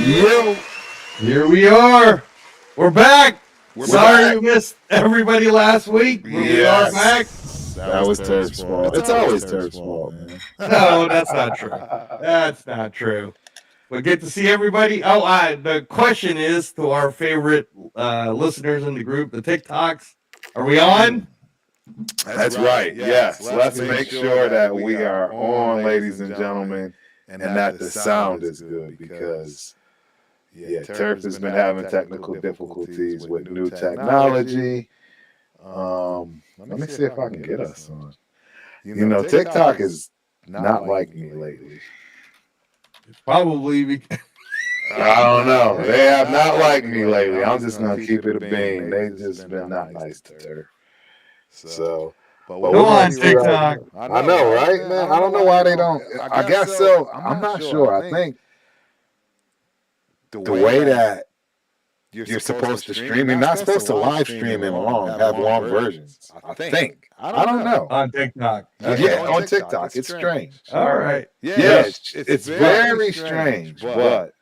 Yo, here we are. We're back. Sorry you missed everybody last week. We are back. That was Turk's fault. It's always Turk's fault, man. No, that's not true. That's not true. But get to see everybody. Oh, the question is to our favorite listeners in the group, the TikToks. Are we on? That's right. Yes. Let's make sure that we are on, ladies and gentlemen, and that the sound is good because, Turk has been having technical difficulties with new technology. Let me see if I can get us on. TikTok is not like me lately. Probably because I don't know. They have not liked me lately. I'm just going to keep it a bean. They've just been not nice to Turk. So, go on, TikTok. I know, right, man? I don't know why they don't. I guess so. I'm not sure. I think the way that you're supposed to stream, you're not supposed to live stream in have long versions. I think. I don't know. On TikTok. Yeah, on TikTok. It's strange. All right. Yeah, it's very strange, but.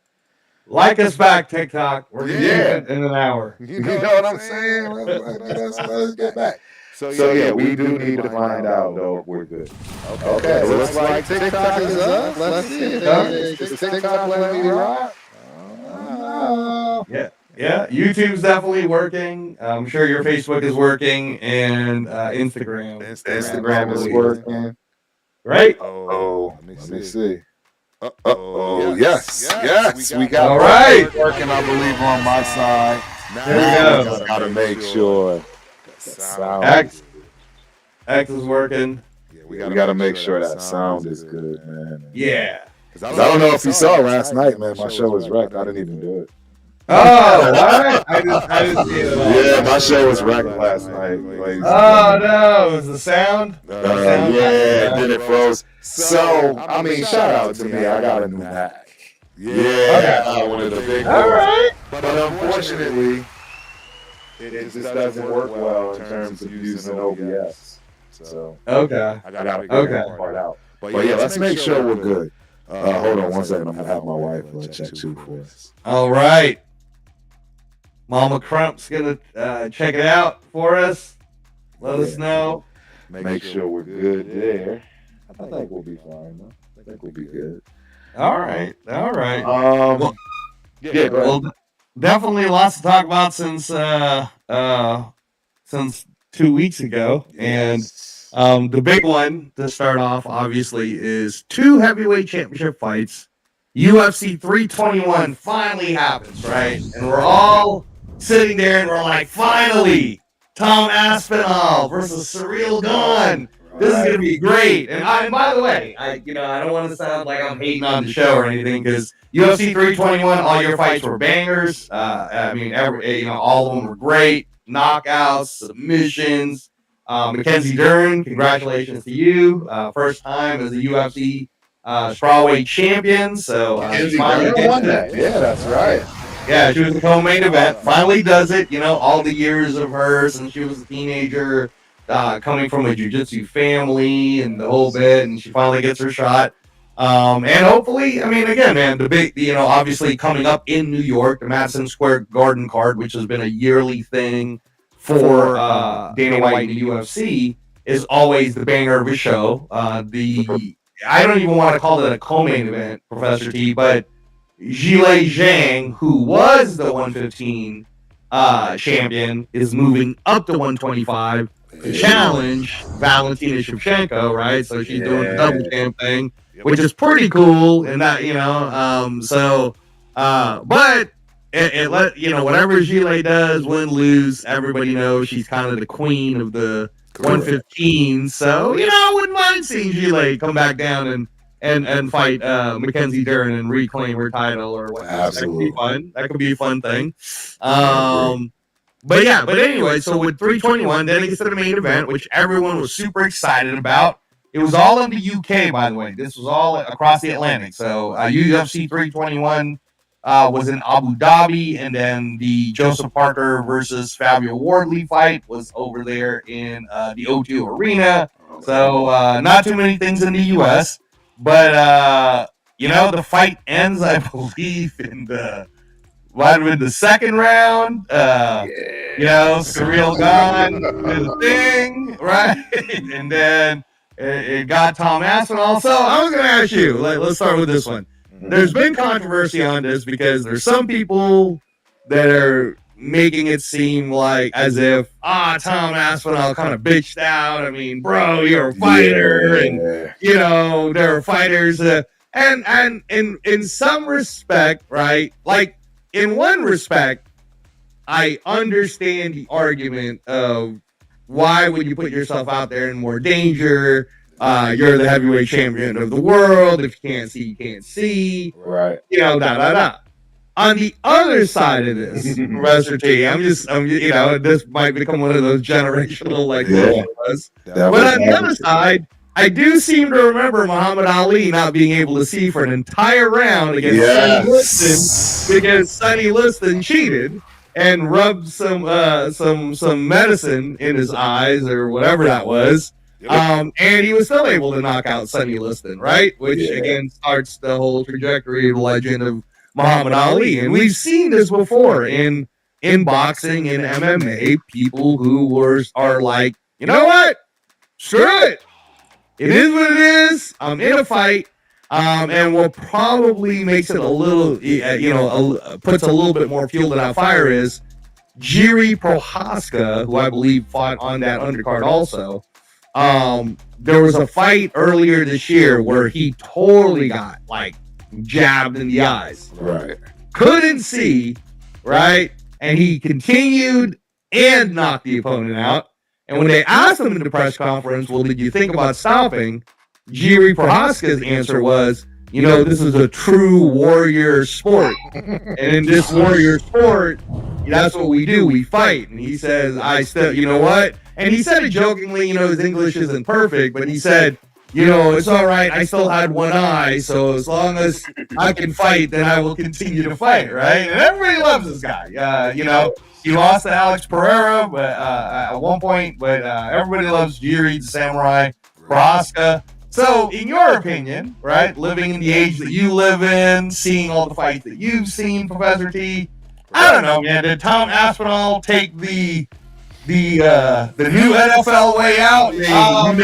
Like us back, TikTok. We're going to do it in an hour. You know what I'm saying? Let's get back. So, we do need to find out, though, if we're good. Okay, so looks like TikTok is up. Let's see. Is TikTok letting me rock? Yeah. YouTube's definitely working. I'm sure your Facebook is working, and Instagram. Instagram is working. Right? Oh, let me see. Yes. We got all right. Working, I believe, on my side. There we go. Gotta make sure. X is working. We gotta make sure that sound is good, man. Yeah. Because I don't know if you saw last night, man. My show was wrecked. I didn't even do it. Oh, what? I didn't see it. Yeah, my show was wrecked last night. Oh no, it was the sound? Then it froze. So, I mean, shout out to me. I got a new Mac. Yeah, one of the big ones. All right. But unfortunately, it just doesn't work well in terms of using OBS. So, okay. I gotta get that part out. But let's make sure we're good. Hold on one second. I'm gonna have my wife check too for us. All right. Mama Crump's gonna check it out for us. Let us know. Make sure we're good there. I think we'll be fine, though. I think we'll be good. All right. Well, definitely lots to talk about since 2 weeks ago, and the big one to start off, obviously, is 2 heavyweight championship fights. UFC 321 finally happens, right? And we're all sitting there and we're like, finally, Tom Aspinall versus Surreal Gun. This is gonna be great. And by the way, I don't want to sound like I'm hating on the show or anything, because UFC 321, all your fights were bangers. I mean, all of them were great. Knockouts, submissions. Mackenzie Dern, congratulations to you. First time as a UFC strawweight champion. So finally won that. Yeah, that's right. Yeah, she was the co-main event. Finally does it. All the years of her since she was a teenager, coming from a jiu-jitsu family and the whole bit, and she finally gets her shot. And hopefully, I mean, again, man, the big, obviously coming up in New York, the Madison Square Garden card, which has been a yearly thing for Dana White and the UFC, is always the banger of a show. I don't even want to call it a co-main event, Professor T, but Zhilei Zhang, who was the 115 champion, is moving up to 125 to challenge Valentina Shevchenko, right? So she's doing the double champ thing, which is pretty cool. And that, but whatever Zhilei does, win, lose, everybody knows she's kind of the queen of the 115. So, I wouldn't mind seeing Zhilei come back down and fight Mackenzie Dern and reclaim her title or whatever. Absolutely. That could be fun. That could be a fun thing. But anyway, so with 321, then it gets to the main event, which everyone was super excited about. It was all in the UK, by the way. This was all across the Atlantic. So UFC 321 was in Abu Dhabi, and then the Joseph Parker versus Fabio Wardley fight was over there in the O2 Arena. So not too many things in the US, but the fight ends, I believe, in might have been the second round. Surreal Gone did the thing, right? And then it got Tom Aspinall. So I was going to ask you, let's start with this one. There's been controversy on this because there's some people that are making it seem like as if Tom Aspinall kind of bitched out. I mean, bro, you're a fighter, and there are fighters, and in some respect, right? Like in one respect, I understand the argument of why would you put yourself out there in more danger? You're the heavyweight champion of the world. If you can't see, you can't see. Right. On the other side of this, Professor T, this might become one of those generational was. But on the other side, I do seem to remember Muhammad Ali not being able to see for an entire round against Sonny Liston because Sonny Liston cheated and rubbed some medicine in his eyes or whatever that was. And he was still able to knock out Sonny Liston, right? Which again starts the whole trajectory of the legend of Muhammad Ali. And we've seen this before in boxing, in MMA, people who are like, you know what? Screw it. It is what it is. I'm in a fight. And what probably makes it a little, puts a little bit more fuel to that fire is Jiri Prohaska, who I believe fought on that undercard also. There was a fight earlier this year where he totally got jabbed in the eyes. Right. Couldn't see, right? And he continued and knocked the opponent out. And when they asked him in the press conference, well, did you think about stopping? Jiri Prohaska's answer was, this is a true warrior sport. And in this warrior sport, that's what we do. We fight. And he says, I still, you know what? And he said it jokingly, his English isn't perfect, but he said, it's all right. I still had one eye. So as long as I can fight, then I will continue to fight, right? And everybody loves this guy. He lost to Alex Pereira but at one point, but everybody loves Jiri, the samurai, Prohaska. So, in your opinion, right, living in the age that you live in, seeing all the fights that you've seen, Professor T, I don't know, man. Did Tom Aspinall take the new NFL way out? I'm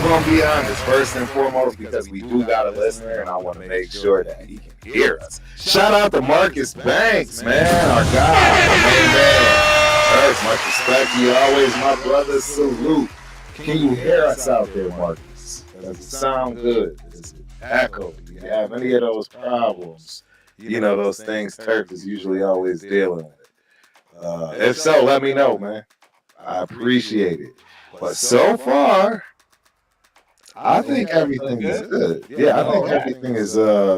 going to be honest. First and foremost, because we do got a listener, and I want to make sure that he can hear us. Shout out to Marcus Banks, man, our guy, our main man. First, much respect to you, always my brother. Salute. Can you hear us out there, Marcus? Does it sound good? Does it echo? Do you have any of those problems? Those things Turk is usually always dealing with. If so, let me know, man. I appreciate it. But so far, I think everything is good. Yeah, I think everything is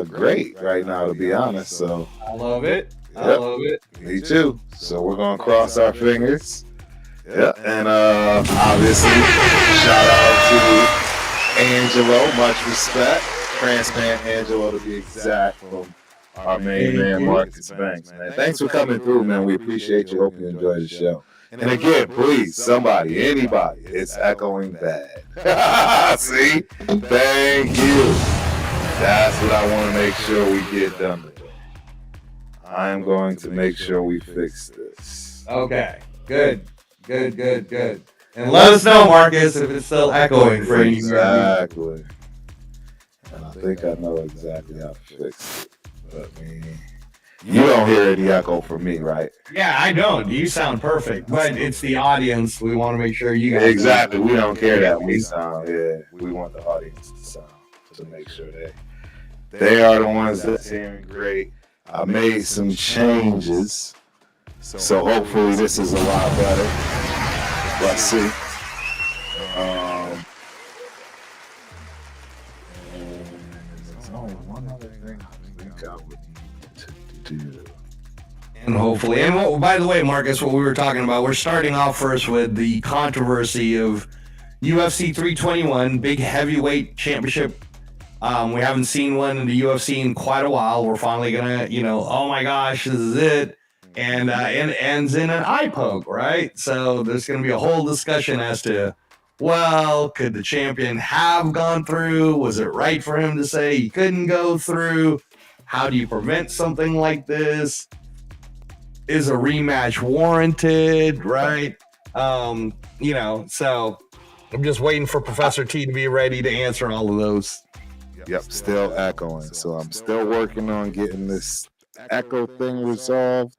great right now, to be honest. So I love it. I love it. Me too. So we're going to cross our fingers. Yeah, and obviously, shout out to Angelo, much respect. Transplant Angelo, to be exact, from our main man, Marcus Banks, man. Thanks for coming through, man. We appreciate you. Hope you enjoy the show. And again, please, somebody, anybody, it's echoing bad. See? Thank you. That's what I want to make sure we get done today. I am going to make sure we fix this. Okay, good. Good. And let us know, Marcus, if it's still echoing for you. Exactly. And I think I know exactly how to fix it. But you don't hear any echo from me, right? Yeah, I don't. You sound perfect. But it's the audience. We want to make sure you guys. Exactly. We don't care that we sound. Yeah. We want the audience to sound, to make sure they are the ones that's hearing great. I made some changes. So hopefully this is a lot better. Let's see. There's only one other thing I think I would need to do. And hopefully, by the way, Marcus, what we were talking about, we're starting off first with the controversy of UFC 321, big heavyweight championship. We haven't seen one in the UFC in quite a while. We're finally gonna, oh my gosh, this is it. And it ends in an eye poke, right? So there's going to be a whole discussion as to well, could the champion have gone through? Was it right for him to say he couldn't go through? How do you prevent something like this? Is a rematch warranted, right? So I'm just waiting for Professor T to be ready to answer all of those. Yep, still echoing. So I'm still working on getting this echo thing resolved.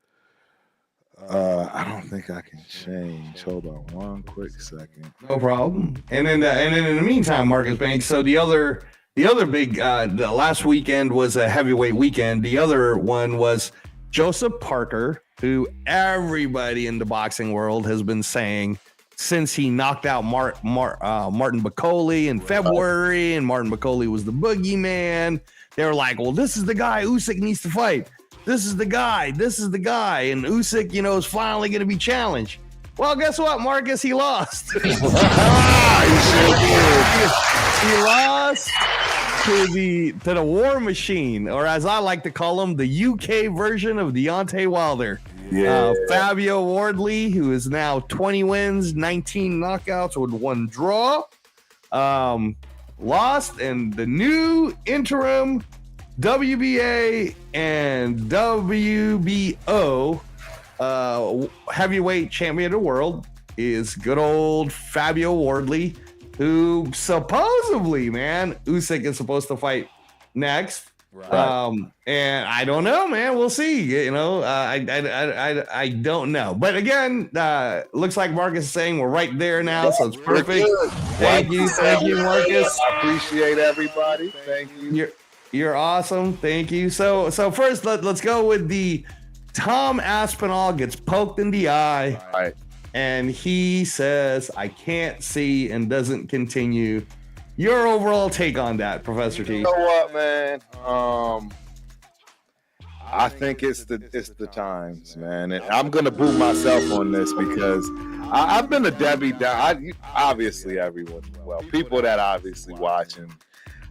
I don't think I can change. Hold on one quick second. No problem. And then in the meantime, Marcus Banks. So the other big the last weekend was a heavyweight weekend. The other one was Joseph Parker, who everybody in the boxing world has been saying since he knocked out Martin Bakole in February, and Martin Bakole was the boogeyman. They were like, well, this is the guy Usyk needs to fight. This is the guy. And Usyk, is finally going to be challenged. Well, guess what, Marcus? He lost. He lost to the War Machine, or as I like to call him, the UK version of Deontay Wilder. Yeah. Fabio Wardley, who is now 20 wins, 19 knockouts with 1 draw, lost, and the new interim WBA and WBO heavyweight champion of the world is good old Fabio Wardley, who supposedly, man, Usyk is supposed to fight next. Right. And I don't know, man. We'll see. I don't know. But again, looks like Marcus is saying we're right there now, so it's perfect. Thank you, Marcus. I appreciate everybody. Thank you. You're awesome. Thank you. So first, let's go with the Tom Aspinall gets poked in the eye. All right. And he says, I can't see, and doesn't continue. Your overall take on that, Professor T? You know what, man? I think it's the times, man. And I'm gonna boot myself on this because I've been a Debbie Down. Obviously, everyone, people that obviously watching,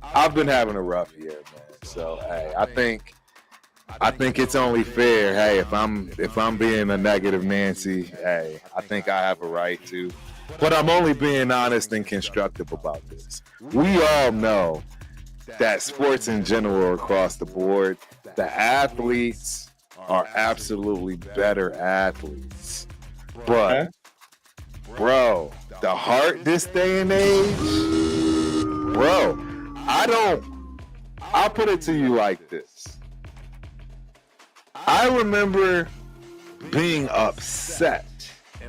I've been having a rough year, man. So hey, I think it's only fair. Hey, if I'm being a negative Nancy, hey, I think I have a right to. But I'm only being honest and constructive about this. We all know that sports in general across the board, the athletes are absolutely better athletes. But, bro, the heart this day and age, bro, I'll put it to you like this. I remember being upset,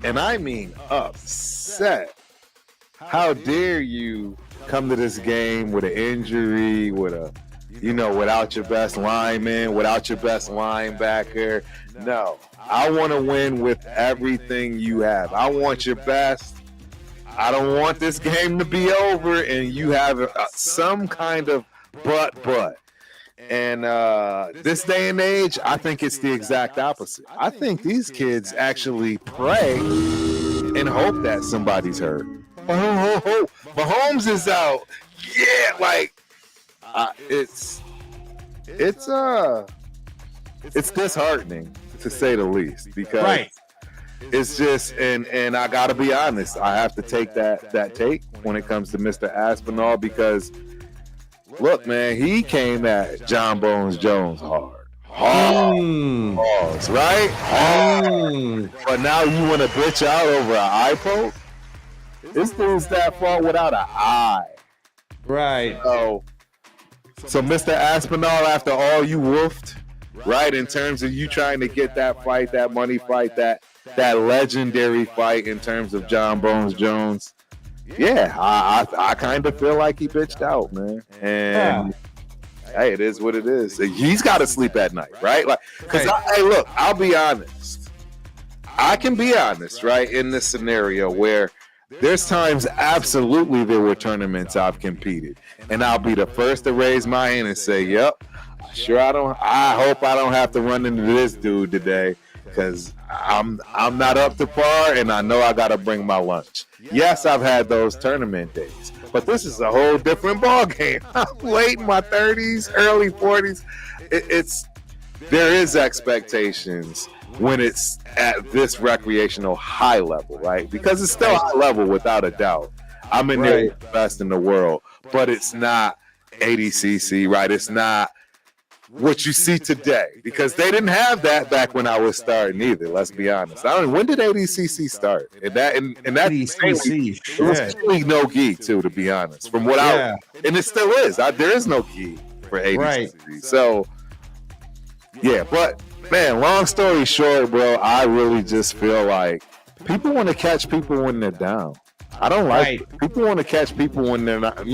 and I mean upset. How dare you come to this game with an injury, without your best lineman, without your best linebacker? No, I want to win with everything you have. I want your best. I don't want this game to be over and you have some kind of but. And this day and age, I think it's the exact opposite. I think these kids actually pray and hope that somebody's hurt. Oh, Mahomes is out. Yeah, it's disheartening to say the least, because it's just, and I gotta be honest, I have to take that take when it comes to Mr. Aspinall, because look, man, he came at John Bones Jones hard. Pause, right? But now you want to bitch out over an eye poke? This dude's that far without an eye. Right. So Mr. Aspinall, after all you woofed, right, in terms of you trying to get that fight, that money fight, that legendary fight in terms of John Bones Jones, yeah, I kind of feel like he bitched out, man. And hey, it is what it is. He's got to sleep at night, right? Hey, look, I'll be honest. I can be honest, right, in this scenario where there's times absolutely there were tournaments I've competed, and I'll be the first to raise my hand and say, yep, I hope I don't have to run into this dude today, because I'm not up to par, and I know I got to bring my lunch. Yes, I've had those tournament days, but this is a whole different ball game. I'm late in my 30s, early 40s. There is expectations when it's at this recreational high level, right? Because it's still high level without a doubt. I'm in there with the best in the world, but it's not ADCC, right? It's not what you see today, because they didn't have that back when I was starting either. Let's be honest. When did ADCC start? And that ADCC, it was really no gi too, to be honest. From what and it still is. There is no gi for ADCC. Right. So yeah, but man, long story short, bro, I really just feel like people want to catch people when they're down. I don't like people want to catch people when they're not,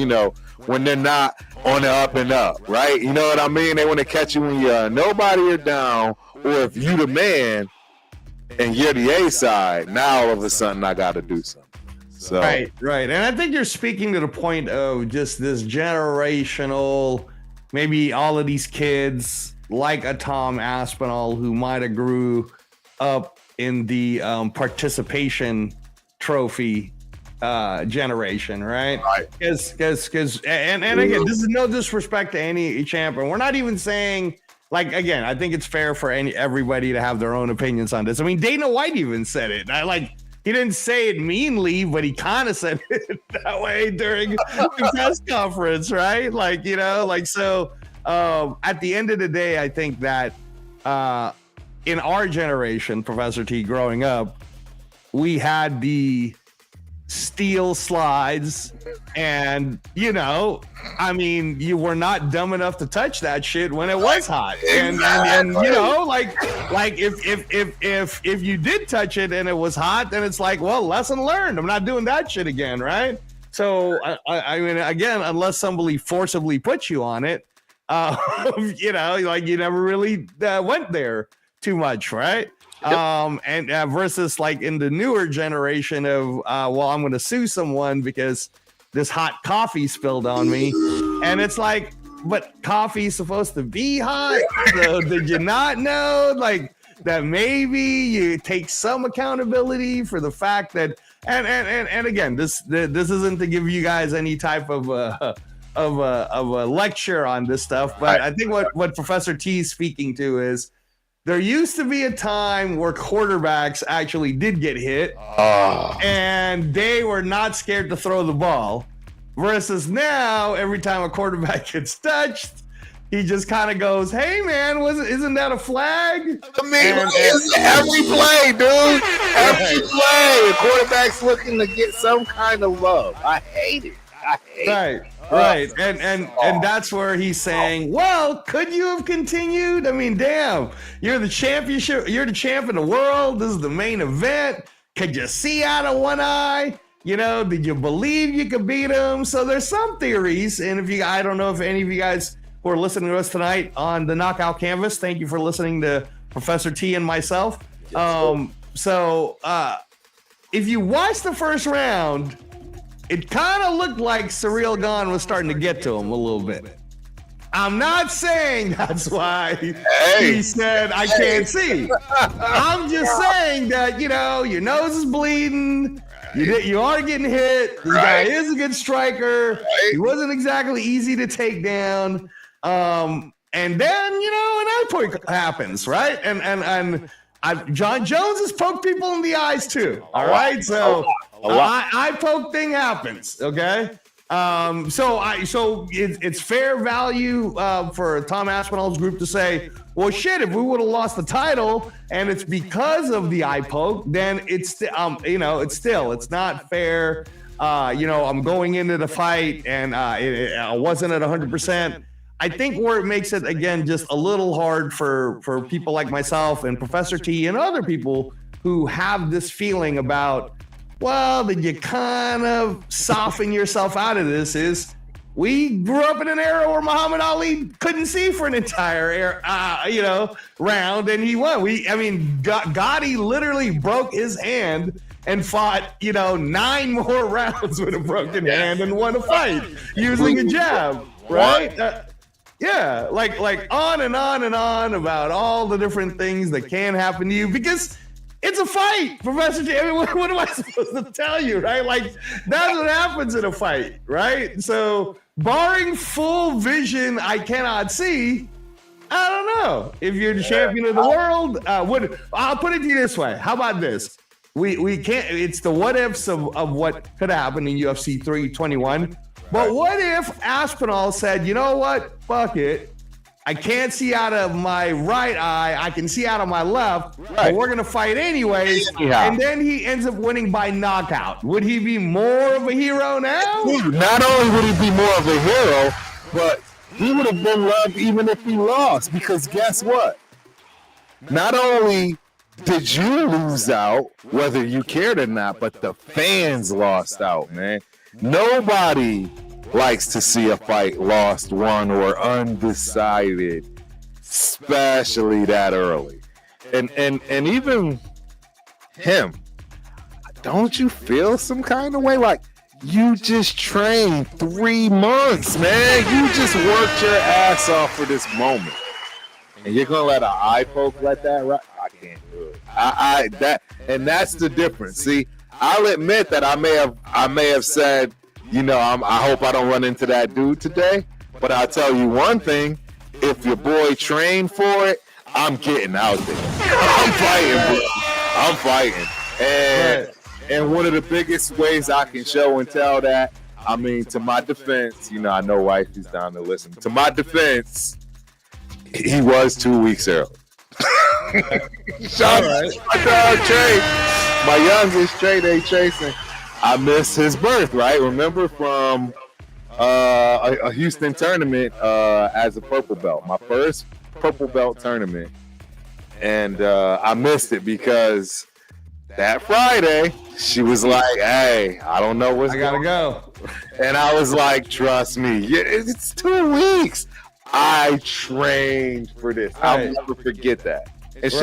when they're not on the up and up, right? You know what I mean? They want to catch you when you're nobody or down, or if you the man and you're the A side, now all of a sudden I got to do something. So right. And I think you're speaking to the point of just this generational, maybe all of these kids like a Tom Aspinall who might have grew up in the participation trophy generation, right? Because and again, this is no disrespect to any champion. We're not even saying, like, again, I think it's fair for everybody to have their own opinions on this. I mean, Dana White even said it. He didn't say it meanly, but he kind of said it that way during the press conference, right? So at the end of the day, I think that in our generation, Professor T, growing up, we had the steel slides, and you were not dumb enough to touch that shit when it was hot, and if you did touch it and it was hot, then it's like, well, lesson learned, I'm not doing that shit again, right? So I mean, again, unless somebody forcibly puts you on it, you never really went there too much, right? And versus like in the newer generation of, I'm going to sue someone because this hot coffee spilled on me. And it's like, but coffee's supposed to be hot. So did you not know that maybe you take some accountability for the fact that, and again, this isn't to give you guys any type of a lecture on this stuff, but I think what Professor T is speaking to is, there used to be a time where quarterbacks actually did get hit, and they were not scared to throw the ball. Versus now, every time a quarterback gets touched, he just kind of goes, "Hey, man, isn't that a flag?" I mean, every play, dude. Every play, the quarterback's looking to get some kind of love. I hate it. Right. And that's where he's saying, well, could you have continued? I mean, damn, you're the championship, you're the champ of the world. This is the main event. Could you see out of one eye? Did you believe you could beat him? So there's some theories. And I don't know if any of you guys who are listening to us tonight on the Knockout Canvas, thank you for listening to Professor T and myself. If you watch the first round, it kind of looked like Surreal Gone was starting to get to him a little bit. I'm not saying that's why he said, I can't see. I'm just saying that, your nose is bleeding. You are getting hit. This guy is a good striker. He wasn't exactly easy to take down. And then, an eye poke happens, right? And John Jones has poked people in the eyes too. All right. So eye poke thing happens. Okay. So it's fair value for Tom Aspinall's group to say, well, shit, if we would have lost the title and it's because of the eye poke, then it's not fair. I'm going into the fight and I wasn't at 100%. I think where it makes it, again, just a little hard for people like myself and Professor T and other people who have this feeling about, well, did you kind of soften yourself out of this, is we grew up in an era where Muhammad Ali couldn't see for an entire round, and he won. Gotti literally broke his hand and fought, 9 more rounds with a broken hand and won a fight using a jab, right? Like on and on and on about all the different things that can happen to you because it's a fight, Professor J. I mean, what am I supposed to tell you, right? Like, that's what happens in a fight, right? So, barring full vision, I cannot see. I don't know. If you're the champion of the world, I'll put it to you this way. How about this? we can't. It's the what ifs of what could happen in UFC 321. But what if Aspinall said, you know what? Fuck it. I can't see out of my right eye. I can see out of my left. But we're going to fight anyways. Yeah. And then he ends up winning by knockout. Would he be more of a hero now? Not only would he be more of a hero, but he would have been loved even if he lost. Because guess what? Not only did you lose out, whether you cared or not, but the fans lost out, man. Nobody likes to see a fight lost, won, or undecided, especially that early. And even him, don't you feel some kind of way? Like, you just trained 3 months, man. You just worked your ass off for this moment. And you're gonna let an eye poke let that right? I can't do it. That's the difference. See, I'll admit that I may have said, you know, I hope I don't run into that dude today. But I'll tell you one thing: if your boy trained for it, I'm getting out there. I'm fighting, bro. I'm fighting. And one of the biggest ways I can show and tell that, I mean, to my defense, you know, I know wifey's down to listen. To my defense, he was 2 weeks early. Shout out to my dog Trey, my youngest Trey they chasing. I missed his birth, right? Remember from a Houston tournament as a purple belt, my first purple belt tournament, and I missed it because that Friday she was like, "Hey, I don't know what's going on. I gotta go," and I was like, "Trust me, it's 2 weeks. I trained for this. I'll never forget that." And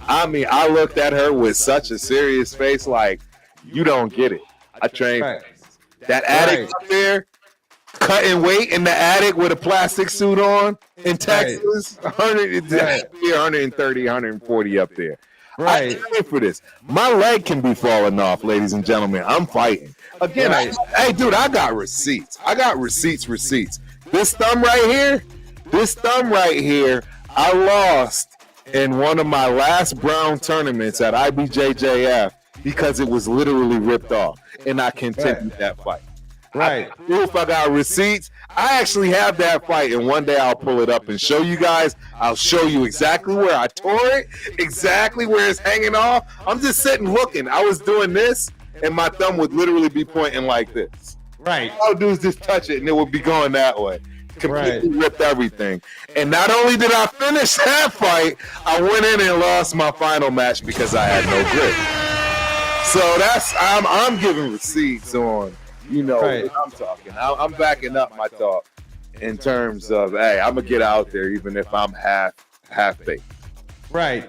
I mean, I looked at her with such a serious face, like, you don't get it. I trained. That attic up there, cutting weight in the attic with a plastic suit on in Texas, 130, 140 up there. I trained for this. My leg can be falling off, ladies and gentlemen. I'm fighting. Again, hey, dude, I got receipts. Receipts. This thumb right here, I lost in one of my last Brown tournaments at IBJJF because it was literally ripped off, and I continued that fight. If I got receipts, I actually have that fight, and one day I'll pull it up and show you guys. I'll show you exactly where I tore it, exactly where it's hanging off. I'm just sitting looking. I was doing this, and my thumb would literally be pointing like this. All I'll do is just touch it, and it would be going that way. Completely ripped everything. And not only did I finish that fight, I went in and lost my final match because I had no grip. So I'm giving receipts on, you know, what I'm talking. I'm backing up my talk in terms of, hey, I'm gonna get out there even if I'm half baked. And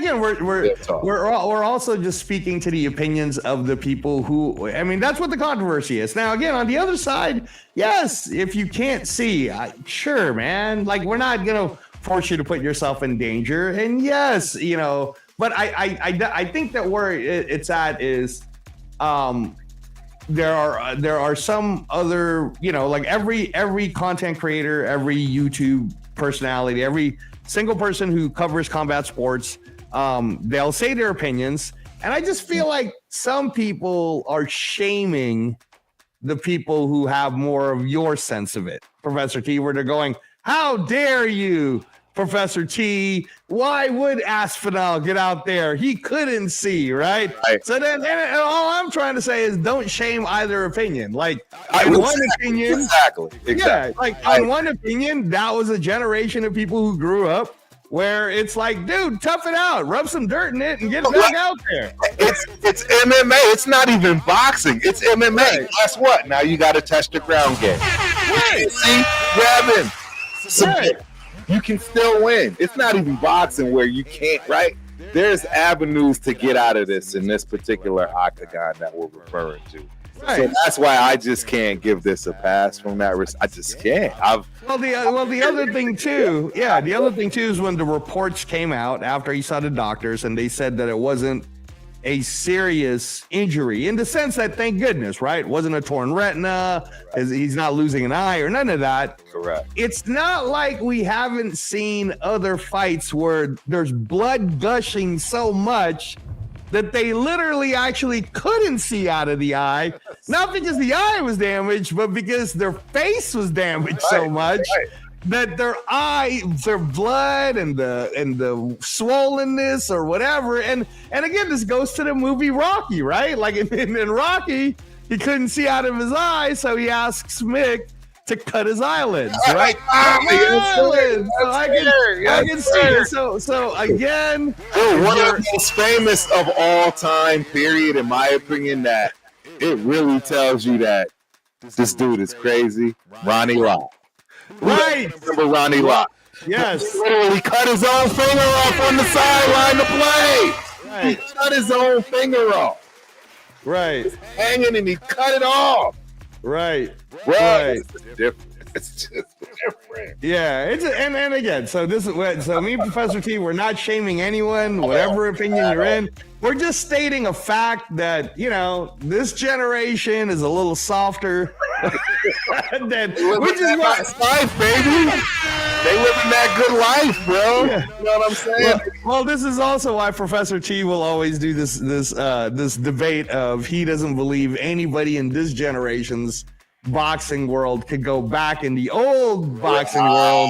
again, we're also just speaking to the opinions of the people who, I mean, that's what the controversy is. Now, again, on the other side, yes, if you can't see, sure, man, like, we're not gonna force you to put yourself in danger. And yes, you know, but I think that where it's at is, there are some other, you know, like every content creator, every YouTube personality, every single person who covers combat sports, they'll say their opinions. And I just feel like some people are shaming the people who have more of your sense of it, Professor T, where they're going, how dare you, Professor T? Why would Aspinall get out there? He couldn't see, right? So then, and all I'm trying to say is, don't shame either opinion. Like, one opinion, yeah, like on one opinion, that was a generation of people who grew up where it's like, dude, tough it out, rub some dirt in it, and get back out there. It's MMA. It's not even boxing. It's MMA. Guess what? Now you got to test your ground game. See, grab him. You can still win. It's not even boxing where you can't, right? There's avenues to get out of this in this particular octagon that we're referring to. So that's why I just can't give this a pass from that risk. I just can't. The other thing too, the other thing too is when the reports came out after he saw the doctors and they said that it wasn't a serious injury, in the sense that, thank goodness, right? It wasn't a torn retina, he's not losing an eye or none of that. Correct. It's not like we haven't seen other fights where there's blood gushing so much that they literally actually couldn't see out of the eye, not because the eye was damaged, but because their face was damaged so much that their eye, their blood and the swollenness or whatever. And again, this goes to the movie Rocky, right? Like in Rocky, he couldn't see out of his eye, so he asks Mick to cut his eyelids, right? Eyelids. So I can see it. So again, dude, one of the most famous of all time, period, in my opinion, that it really tells you that this dude is crazy. Ronnie Lott. Right. Remember Ronnie Lott? Yes. He literally cut his own finger off on the sideline to play. Right. He cut his own finger off. Right. It's hanging and he cut it off. Right. Bro, right. It's different. It's just different. Yeah, and again, so this is what, so me and Professor T, we're not shaming anyone, whatever opinion you're in. We're just stating a fact that, you know, this generation is a little softer than, which is what life, baby. They living that good life, bro. Yeah. You know what I'm saying? Well, this is also why Professor T will always do this debate of he doesn't believe anybody in this generation's boxing world could go back in the old boxing world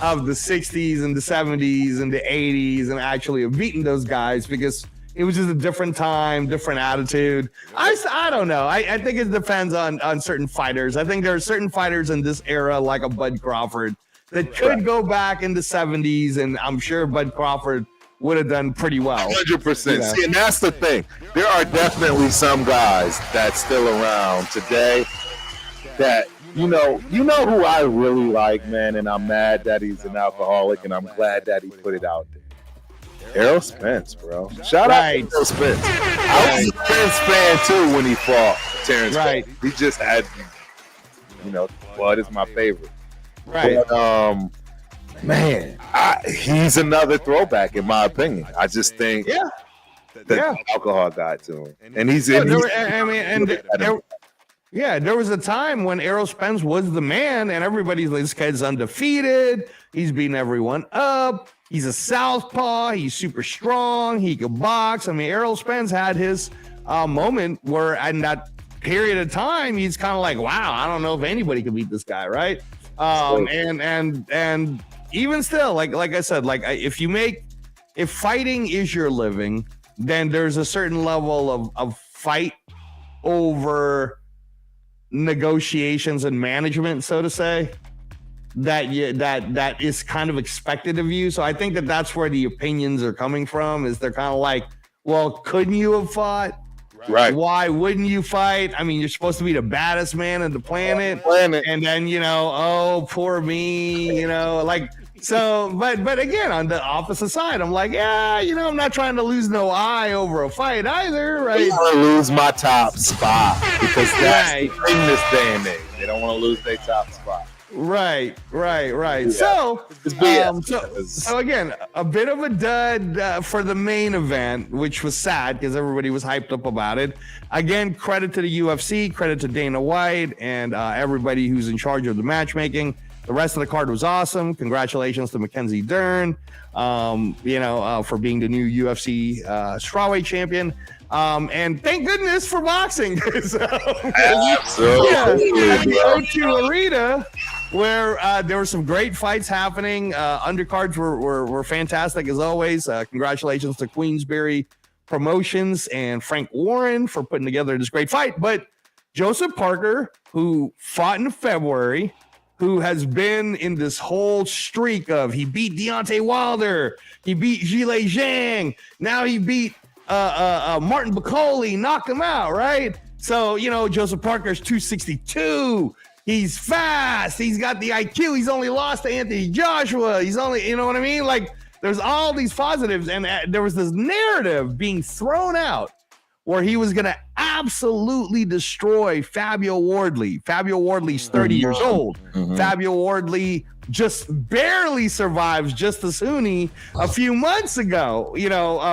of the 60s and the 70s and the 80s and actually have beaten those guys, because it was just a different time, different attitude. I don't know. I think it depends on certain fighters. I think there are certain fighters in this era, like a Bud Crawford, that could go back in the 70s, and I'm sure Bud Crawford would have done pretty well. 100%. Yeah. See, and that's the thing. There are definitely some guys that's still around today that, you know who I really like, man, and I'm mad that he's an alcoholic, and I'm glad that he put it out there. Errol Spence, bro. Shout out to Errol Spence. I was a Spence fan too when he fought Terrence. Right. He just had, Bud is my favorite. Right. But, man, he's another throwback in my opinion. I just think that alcohol got to him, and there was a time when Errol Spence was the man, and everybody's like, this guy's undefeated. He's beating everyone up. He's a southpaw. He's super strong. He could box. I mean, Errol Spence had his moment where, in that period of time, he's kind of like, wow, I don't know if anybody could beat this guy, right? And even still, like I said, like if fighting is your living, then there's a certain level of fight over negotiations and management, so to say, that is kind of expected of you. So I think that's where the opinions are coming from, is they're kind of like, well, couldn't you have fought? Right. Why wouldn't you fight? I mean, you're supposed to be the baddest man on the planet. And then, oh, poor me, like, so, but again, on the opposite side, I'm like, I'm not trying to lose no eye over a fight either, right? I don't want to lose my top spot, because that's the thing this day and age. They don't want to lose their top spot. Right. Yeah. So again, a bit of a dud for the main event, which was sad because everybody was hyped up about it. Again, credit to the UFC, credit to Dana White, and everybody who's in charge of the matchmaking. The rest of the card was awesome. Congratulations to Mackenzie Dern, for being the new UFC strawweight champion. And thank goodness for boxing. Absolutely. At the O2 Arena, where there were some great fights happening. Undercards were fantastic as always. Congratulations to Queensberry Promotions and Frank Warren for putting together this great fight. But Joseph Parker, who fought in February, who has been in this whole streak of, he beat Deontay Wilder, he beat Zhilei Zhang, now he beat Martin Bacoli, knocked him out, right? So, Joseph Parker's 262. He's fast. He's got the IQ. He's only lost to Anthony Joshua. He's only, you know what I mean? Like, there's all these positives. And there was this narrative being thrown out where he was going to absolutely destroy Fabio Wardley. Fabio Wardley's 30 years old. Mm-hmm. Fabio Wardley just barely survives Justice Huni a few months ago,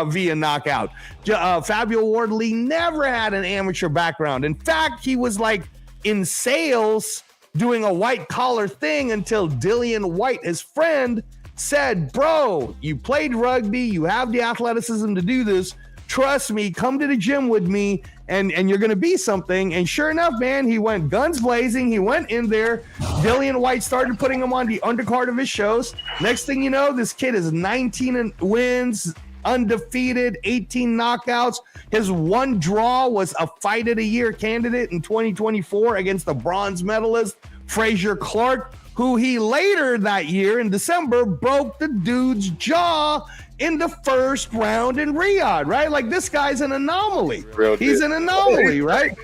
via knockout. Fabio Wardley never had an amateur background. In fact, he was like in sales doing a white collar thing until Dillian White, his friend, said, bro, you played rugby, you have the athleticism to do this. Trust me, come to the gym with me and you're going to be something. And sure enough, man, he went guns blazing. He went in there. Dillian White started putting him on the undercard of his shows. Next thing you know, this kid is 19 wins, undefeated, 18 knockouts. His one draw was a Fight of the Year candidate in 2024 against the bronze medalist, Frazier Clark, who he later that year in December broke the dude's jaw in the first round in Riyadh, right? Like, this guy's an anomaly. He's an anomaly, right?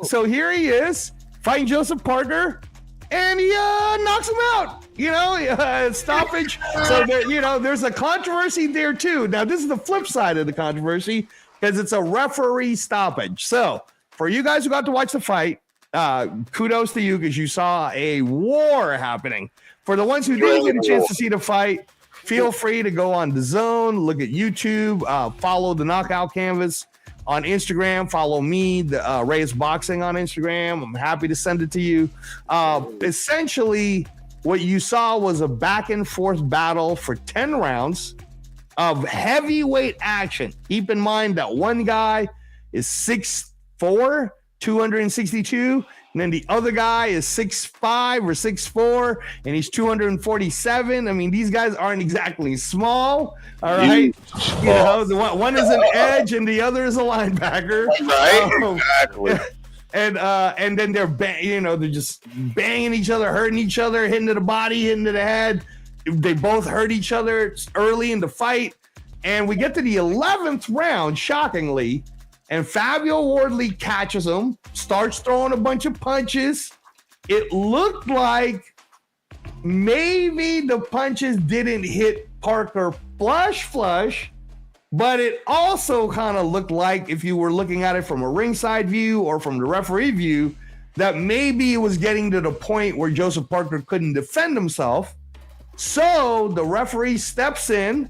So here he is fighting Joseph Parker, and he knocks him out. Stoppage. So there's a controversy there too. Now, this is the flip side of the controversy because it's a referee stoppage. So for you guys who got to watch the fight, kudos to you because you saw a war happening. For the ones who didn't get a chance to see the fight, feel free to go on DAZN, look at YouTube, follow the Knockout Canvas on Instagram, follow me, the Reyes Boxing on Instagram. I'm happy to send it to you. Essentially, what you saw was a back and forth battle for 10 rounds of heavyweight action. Keep in mind that one guy is 6'4", 262, and then the other guy is 6'5" or 6'4", and he's 247. I mean, these guys aren't exactly small, all right? The one is an edge and the other is a linebacker. Right, exactly. And then they're just banging each other, hurting each other, hitting to the body, hitting to the head. They both hurt each other early in the fight. And we get to the 11th round, shockingly, and Fabio Wardley catches him, starts throwing a bunch of punches. It looked like maybe the punches didn't hit Parker flush, but it also kind of looked like, if you were looking at it from a ringside view or from the referee view, that maybe it was getting to the point where Joseph Parker couldn't defend himself. So the referee steps in,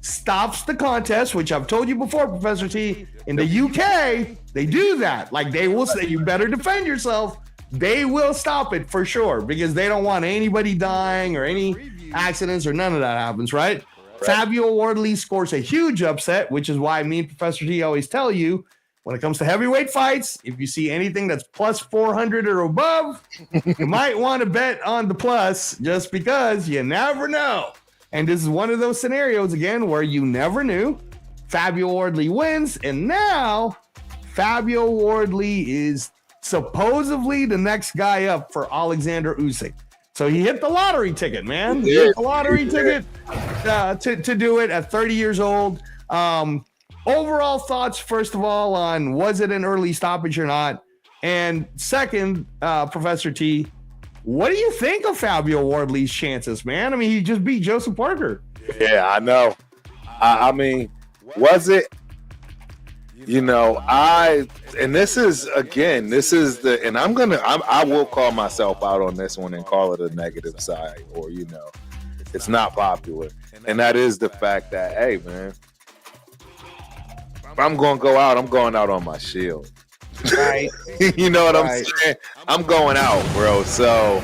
stops the contest, which I've told you before, Professor T. In the UK, they do that. Like, they will say, you better defend yourself. They will stop it for sure because they don't want anybody dying or any accidents or none of that happens, right? Fabio Wardley scores a huge upset, which is why me and Professor T always tell you, when it comes to heavyweight fights, if you see anything that's plus 400 or above, you might want to bet on the plus just because you never know. And this is one of those scenarios, again, where you never knew. Fabio Wardley wins, and now Fabio Wardley is supposedly the next guy up for Alexander Usyk. So he hit the lottery ticket, man. He hit the lottery ticket to do it at 30 years old. Overall thoughts, first of all, on was it an early stoppage or not? And second, Professor T, what do you think of Fabio Wardley's chances, man? I mean, he just beat Joseph Parker. Yeah, I know. I mean, was it? And this is I will call myself out on this one and call it a negative side, or, it's not popular. And that is the fact that, hey, man, if I'm going to go out, I'm going out on my shield. Right. You know what I'm saying? I'm going out, bro. So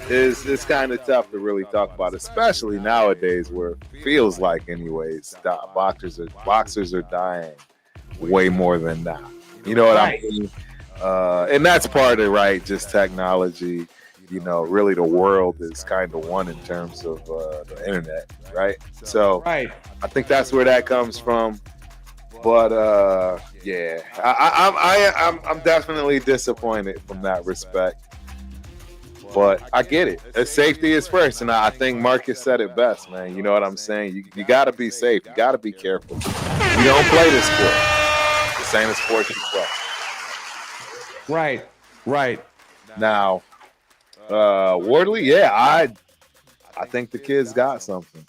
it's kind of tough to really talk about, especially nowadays where it feels like, anyways, boxers are dying way more than that. You know what I mean? And that's part of it, right? Just technology. Really the world is kind of one in terms of the internet, right? So I think that's where that comes from. But yeah, I'm definitely disappointed from that respect. But I get it. Safety is first, and I think Marcus said it best, man. You know what I'm saying? You got to be safe. You got to be careful. You don't play this sport. This ain't a sport you play. Right. Now, Wardley, yeah, I think the kid's got something.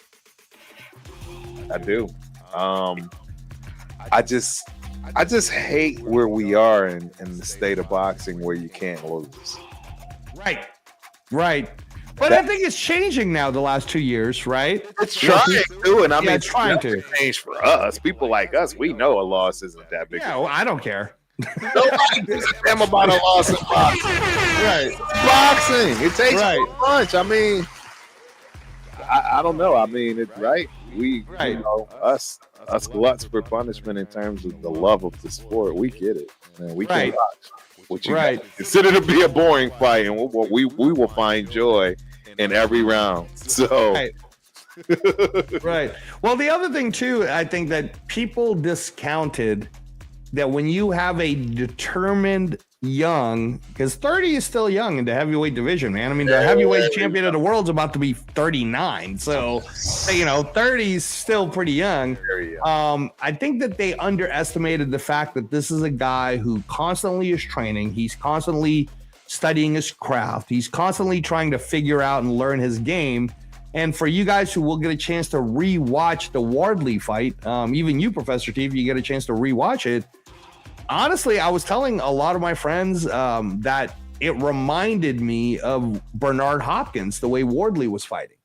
I do. I just hate where we are in the state of boxing where you can't lose. Right. But I think it's changing now the last 2 years, right? It's trying to, and I mean, it's trying to change for us. People like us, we know a loss isn't that big. Yeah, well, I don't care. Nobody gives a damn about a loss in boxing. Right. Boxing. It takes a punch. I mean, I don't know. I mean, it's right. We you know, us gluts for punishment in terms of the love of the sport, we get it. And we can watch what you consider to be a boring fight, and we will find joy in every round. So right. Well, the other thing too, I think that people discounted that when you have a determined young, because 30 is still young in the heavyweight division, man. I mean, the heavyweight champion of the world's about to be 39. So, you know, 30 is still pretty young. I think that they underestimated the fact that this is a guy who constantly is training. He's constantly studying his craft. He's constantly trying to figure out and learn his game. And for you guys who will get a chance to rewatch the Wardley fight, even you, Professor T, if you get a chance to rewatch it, honestly, I was telling a lot of my friends that it reminded me of Bernard Hopkins, the way Wardley was fighting.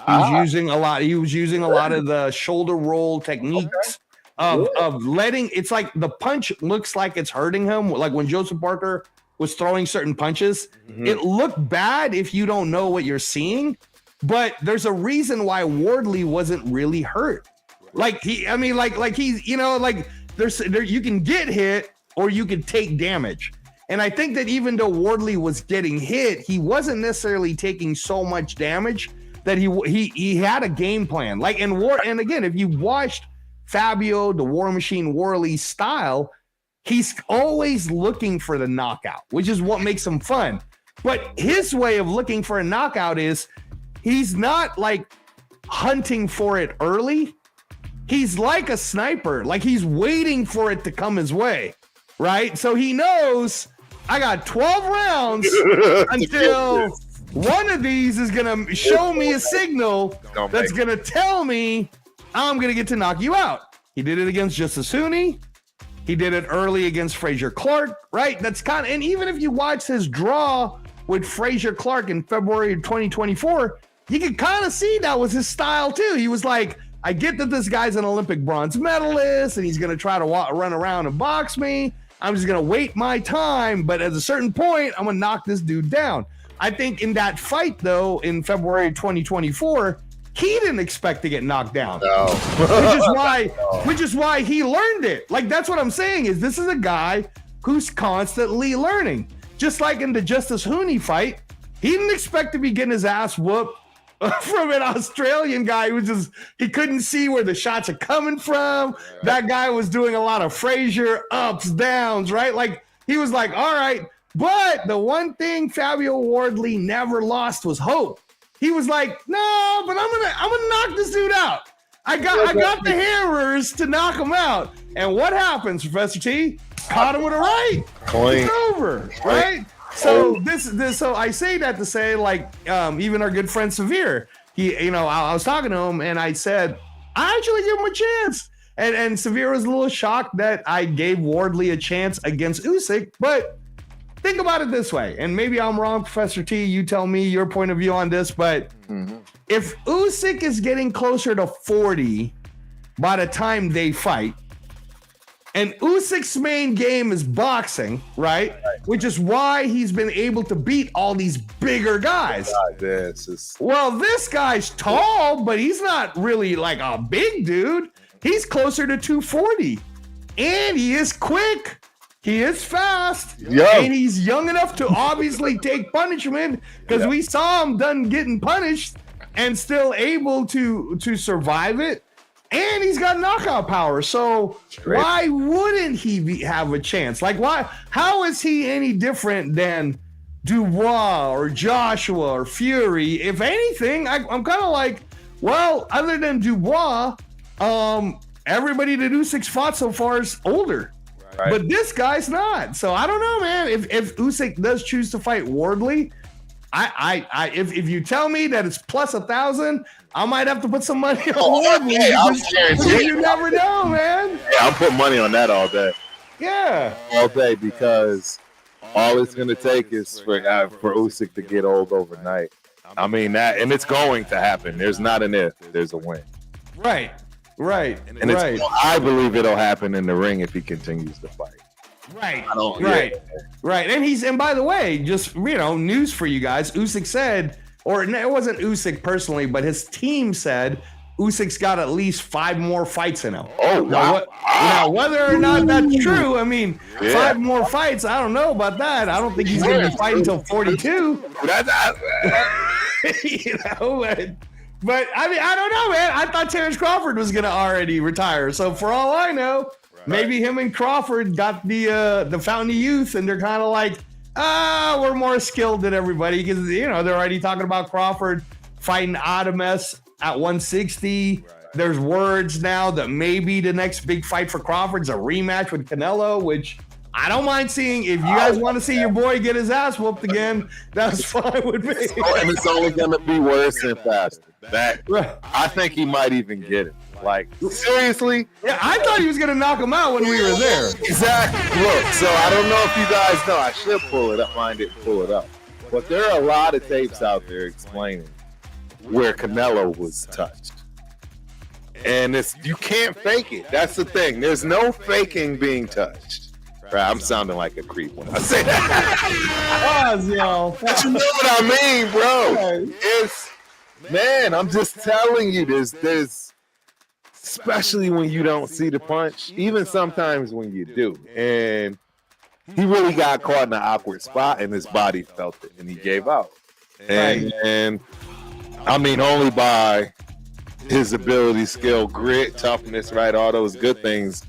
He was using a lot of the shoulder roll techniques of letting, it's like the punch looks like it's hurting him. Like when Joseph Parker was throwing certain punches, it looked bad if you don't know what you're seeing. But there's a reason why Wardley wasn't really hurt. Like he's, you know, like there you can get hit or you can take damage. And I think that even though Wardley was getting hit, he wasn't necessarily taking so much damage that he had a game plan. Like and again, if you watched Fabio, the War Machine Worley's style, he's always looking for the knockout, which is what makes him fun. But his way of looking for a knockout is he's not like hunting for it early. He's like a sniper, like he's waiting for it to come his way, right? So he knows I got 12 rounds until one of these is going to show me a signal that's going to tell me I'm going to get to knock you out. He did it against Justice Hooney. He did it early against Frazier Clark, right? That's kind of, and even if you watch his draw with Frazier Clark in February of 2024, you can kind of see that was his style too. He was like, I get that this guy's an Olympic bronze medalist and he's going to try to run around and box me. I'm just going to wait my time. But at a certain point, I'm going to knock this dude down. I think in that fight, though, in February 2024, he didn't expect to get knocked down. No. which is why he learned it. Like, that's what I'm saying is this is a guy who's constantly learning. Just like in the Justice Hooney fight, he didn't expect to be getting his ass whooped from an Australian guy who just, he couldn't see where the shots are coming from. That guy was doing a lot of Frazier ups, downs, right? Like, he was like, all right. But the one thing Fabio Wardley never lost was hope. He was like, no, but I'm gonna knock this dude out. I got the hammers to knock him out. And what happens, Professor T? Caught him with a right. It's over, right? So so I say that to say, like, even our good friend Severe, I was talking to him and I said, I actually give him a chance. And Severe was a little shocked that I gave Wardley a chance against Usyk, but think about it this way, and maybe I'm wrong, Professor T, you tell me your point of view on this, but if Usyk is getting closer to 40 by the time they fight, and Usyk's main game is boxing, right? Which is why he's been able to beat all these bigger guys. Well, this guy's tall, but he's not really like a big dude. He's closer to 240, and he is quick. He is fast, and he's young enough to obviously take punishment because we saw him done getting punished and still able to survive it. And he's got knockout power. So why wouldn't he have a chance? Like, why? How is he any different than Dubois or Joshua or Fury? If anything, I'm kind of like, well, other than Dubois, everybody that Usyk's fought so far is older. Right. But this guy's not. So I don't know, man. If Usyk does choose to fight Wardley, if you tell me that it's plus 1,000, I might have to put some money on Wardley. You never know, man. Yeah, I'll put money on that all day. Yeah, all day, because all it's gonna take is for Usyk to get old overnight. I mean that, and it's going to happen. There's not an if, there's a when. Right. And I believe it'll happen in the ring if he continues to fight. Right. And by the way, just, news for you guys. Usyk said, or it wasn't Usyk personally, but his team said Usyk's got at least 5 more fights in him. Oh, wow. Now, whether or not that's true, I mean, Yeah. 5 more fights, I don't know about that. I don't think he's going to be fighting until 42. You know, but I mean, I don't know, man. I thought Terrence Crawford was going to already retire. So for all I know, maybe him and Crawford got the Fountain of Youth, and they're kind of like, we're more skilled than everybody, because, you know, they're already talking about Crawford fighting Adames at 160. Right. There's words now that maybe the next big fight for Crawford's a rematch with Canelo, which I don't mind seeing. If you guys want to see your boy get his ass whooped again, that's fine with me. And it's only going to be worse and faster. I think he might even get it. Like, seriously? Yeah, I thought he was going to knock him out when we were there. Exactly. Look, so I don't know if you guys know. I should pull it up. Mine didn't pull it up. But there are a lot of tapes out there explaining where Canelo was touched. And you can't fake it. That's the thing. There's no faking being touched. Right, I'm sounding like a creep when I say that. Pause, yo. But you know what I mean, bro. It's, man, I'm just telling you, there's especially when you don't see the punch, even sometimes when you do. And he really got caught in an awkward spot, and his body felt it, and he gave out. And I mean, only by his ability, skill, grit, toughness, right, all those good things,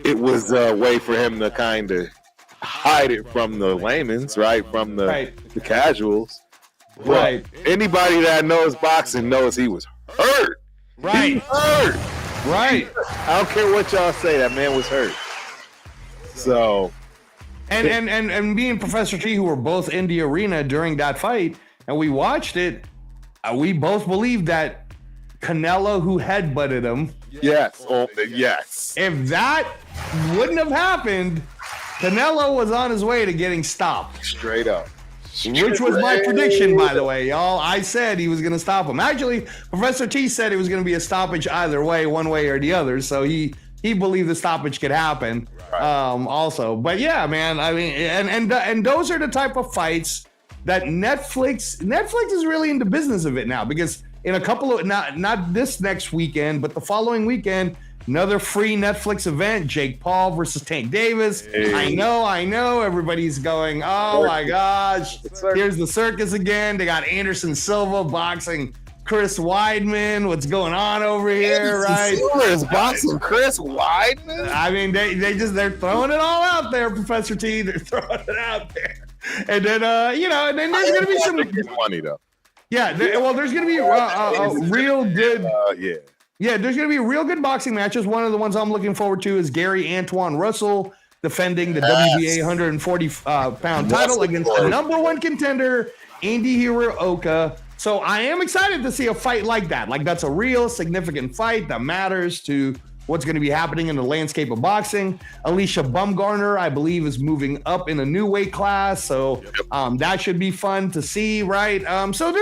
it was a way for him to kind of hide it from the layman's, right, from the casuals. But anybody that knows boxing knows he was hurt. Right. He hurt. Right. I don't care what y'all say, that man was hurt. So. And me and Professor T, who were both in the arena during that fight, and we watched it, we both believed that Canelo, who headbutted him. Yes. Oh, yes. If that wouldn't have happened, Canelo was on his way to getting stopped. Straight up. Which was my prediction, by the way, y'all. I said he was going to stop him. Actually, Professor T said it was going to be a stoppage either way, one way or the other. So he believed the stoppage could happen also. But yeah, man, I mean, and those are the type of fights that Netflix is really in the business of it now, because in a couple of, not this next weekend, but the following weekend, another free Netflix event, Jake Paul versus Tank Davis. Hey. I know. Everybody's going, oh my gosh, here's the circus again. They got Anderson Silva boxing Chris Weidman. What's going on over here, right? Silva is boxing Chris Weidman? I mean, they're throwing it all out there, Professor T. They're throwing it out there. And then, and then there's going to be some money, though. Yeah, there's going to be real good. Yeah, there's going to be real good boxing matches. One of the ones I'm looking forward to is Gary Antoine Russell defending the WBA 140-pound title against the number one contender, Andy Hiraoka. So I am excited to see a fight like that. Like, that's a real significant fight that matters to what's going to be happening in the landscape of boxing. Alicia Bumgarner, I believe, is moving up in a new weight class. So that should be fun to see, right? So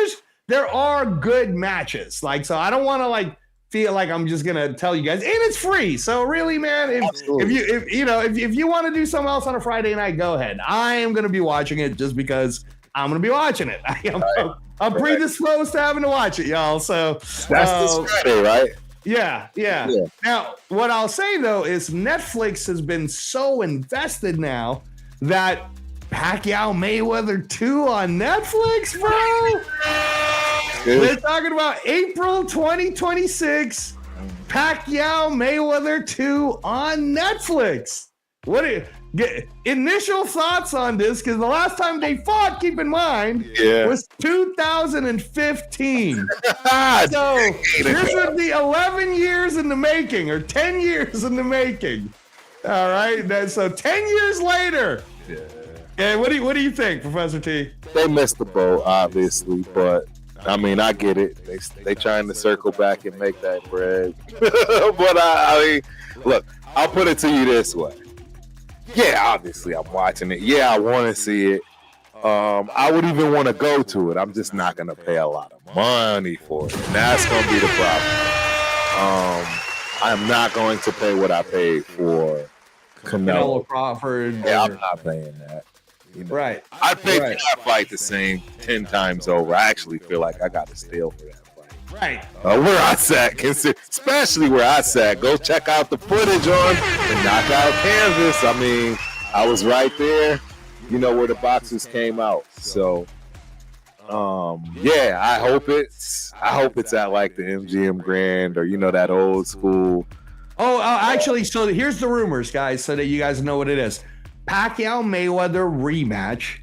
there are good matches. Like, so I don't want to feel like I'm just gonna tell you guys, and it's free. So really, man, if you want to do something else on a Friday night, go ahead. I am gonna be watching it just because I'm gonna be watching it. I'm predisposed to having to watch it, y'all. So that's this Friday, right? Yeah. Now, what I'll say though is Netflix has been so invested now that Pacquiao Mayweather 2 on Netflix, bro. They're talking about April 2026, Pacquiao Mayweather 2 on Netflix. What are initial thoughts on this? Because the last time they fought, keep in mind, was 2015. So this would be 11 years in the making, or 10 years in the making. All right, so 10 years later. Yeah, what do you think, Professor T? They missed the boat, obviously, but I mean, I get it. They trying to circle back and make that bread. But I mean, look, I'll put it to you this way. Yeah, obviously I'm watching it. Yeah, I want to see it. I would even want to go to it. I'm just not going to pay a lot of money for it. And that's going to be the problem. I'm not going to pay what I paid for Canelo Crawford. Yeah, I'm not paying that. You know? Right. I paid for that fight the same 10 times over. I actually feel like I got to steal for that fight. Right. Where I sat, especially where I sat. Go check out the footage on the knockout canvas. I mean, I was right there, where the boxers came out. So, yeah, I hope it's at like the MGM Grand or that old school. Actually, so here's the rumors, guys, so that you guys know what it is. Pacquiao Mayweather rematch,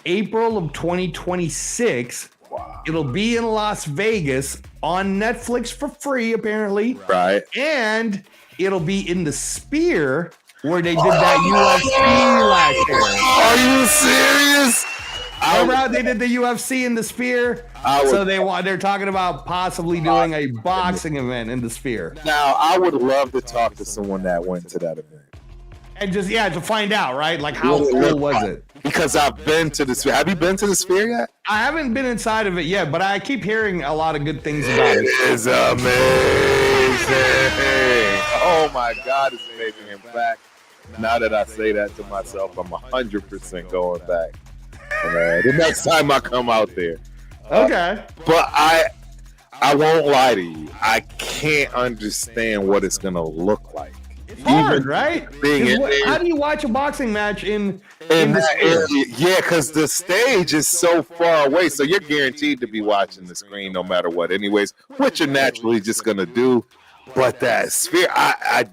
April of 2026. Wow. It'll be in Las Vegas on Netflix for free, apparently. Right. And it'll be in the Sphere where they did that UFC last year. Are you serious? Remember how they did the UFC in the Sphere? So they're talking about possibly doing a boxing event in the Sphere. Now, I would love to talk to someone that went to that event. And just, to find out, right? Like, how cool was it? Because I've been to the Sphere. Have you been to the Sphere yet? I haven't been inside of it yet, but I keep hearing a lot of good things about it. It is amazing. Oh, my God, it's amazing. In fact, now that I say that to myself, I'm 100% going back. The next time I come out there. Okay. But I won't lie to you. I can't understand what it's going to look like. It's hard, right? How do you watch a boxing match in the area? Yeah, because the stage is so far away. So you're guaranteed to be watching the screen no matter what anyways, which you're naturally just going to do. But that Sphere, I'd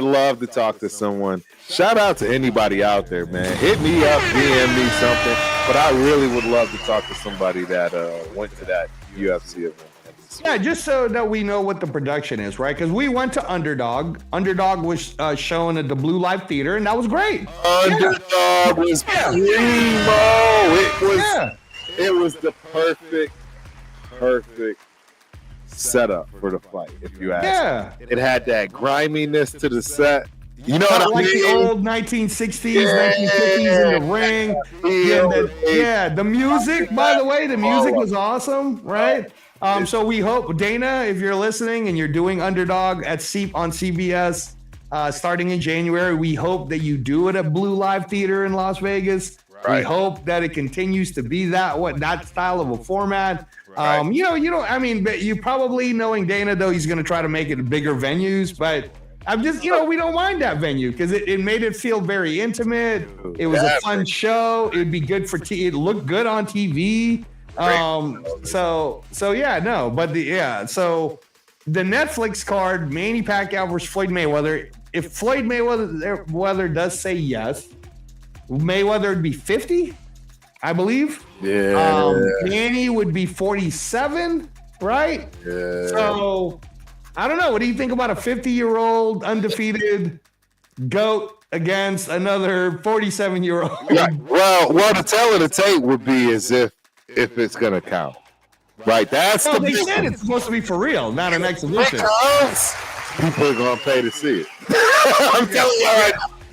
love to talk to someone. Shout out to anybody out there, man. Hit me up, DM me something. But I really would love to talk to somebody that went to that UFC event. Yeah, just so that we know what the production is, right? Because we went to Underdog. Underdog was shown at the Blue Life Theater, and that was great. Underdog was primo. It was the perfect setup for the fight, if you ask. Yeah. It had that griminess to the set. You know what I like mean? The old 1960s, 1950s in the ring. The music, by the way, the music was awesome, right? So we hope, Dana, if you're listening and you're doing Underdog on CBS starting in January, we hope that you do it at Blue Live Theater in Las Vegas. Right. We hope that it continues to be that style of a format. Right. But you probably, knowing Dana, though, he's going to try to make it bigger venues, but I'm just, we don't mind that venue because it made it feel very intimate. It was a fun show. It would be good for it looked good on TV. So the Netflix card, Manny Pacquiao versus Floyd Mayweather. If Floyd Mayweather does say yes, Mayweather would be 50, I believe. Yeah. Manny would be 47, right? Yeah. So I don't know. What do you think about a 50-year-old undefeated GOAT against another 47-year-old? Right. Well, the tell of the tape would be as if it's gonna count. Right. They said it's supposed to be for real, not an exhibition. Because people are gonna pay to see it. I'm telling you, right,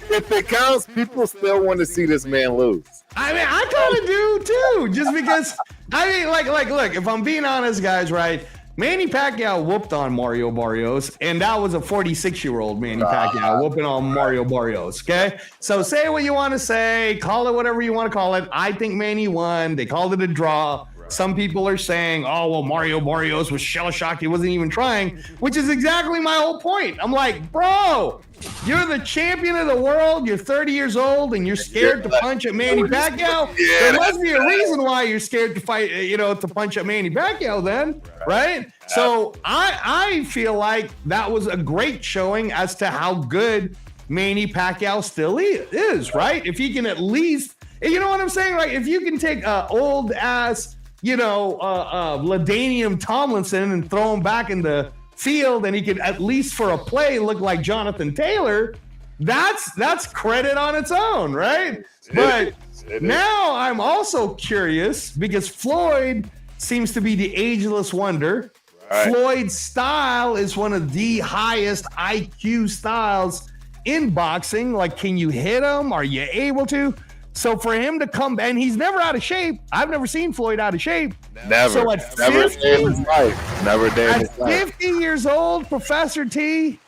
if it counts, people still want to see this man lose. I mean, I kind of do too, just because. Look, if I'm being honest, guys, right? Manny Pacquiao whooped on Mario Barrios, and that was a 46-year-old Manny Pacquiao whooping on Mario Barrios, okay? So say what you want to say, call it whatever you want to call it. I think Manny won. They called it a draw. Some people are saying, oh, well, Mario Barrios was shell-shocked. He wasn't even trying, which is exactly my whole point. I'm like, bro, you're the champion of the world. You're 30 years old, and you're scared to punch at Manny Pacquiao. There must be a reason why you're scared to fight, to punch at Manny Pacquiao then, right? So I feel like that was a great showing as to how good Manny Pacquiao still is, right? If he can at least, you know what I'm saying? Like, if you can take old ass, LaDainian Tomlinson and throw him back in the field, and he could at least for a play look like Jonathan Taylor, that's credit on its own, right? But now I'm also curious because Floyd seems to be the ageless wonder. Right. Floyd's style is one of the highest IQ styles in boxing. Like, can you hit him? Are you able to? So for him to come, and he's never out of shape. I've never seen Floyd out of shape. Never. So at 50 years old, Professor T,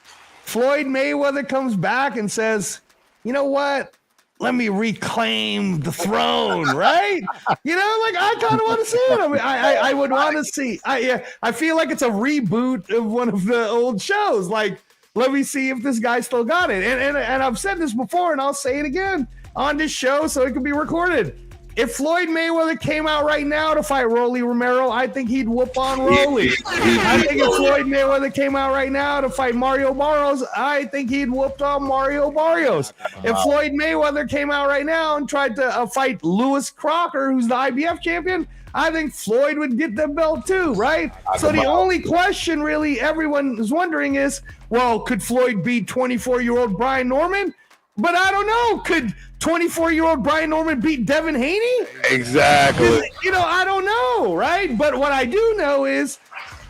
Floyd Mayweather comes back and says, you know what? let me reclaim the throne, right? You know, like I kind of want to see it. I mean, I would want to see. I feel like it's a reboot of one of the old shows. Like, let me see if this guy still got it. And I've said this before, and I'll say it again on this show so it can be recorded. If Floyd Mayweather came out right now to fight Rolly Romero, I think he'd whoop on Rolly. I think if Floyd Mayweather came out right now to fight Mario Barrios, I think he'd whoop on Mario Barrios. If Floyd Mayweather came out right now and tried to fight Lewis Crocker, who's the IBF champion, I think Floyd would get the belt too, right? So the only question really everyone is wondering is, well, could Floyd beat 24-year-old Brian Norman? But I don't know. Could 24-year-old Brian Norman beat Devin Haney? Exactly. You know, I don't know, right? But what I do know is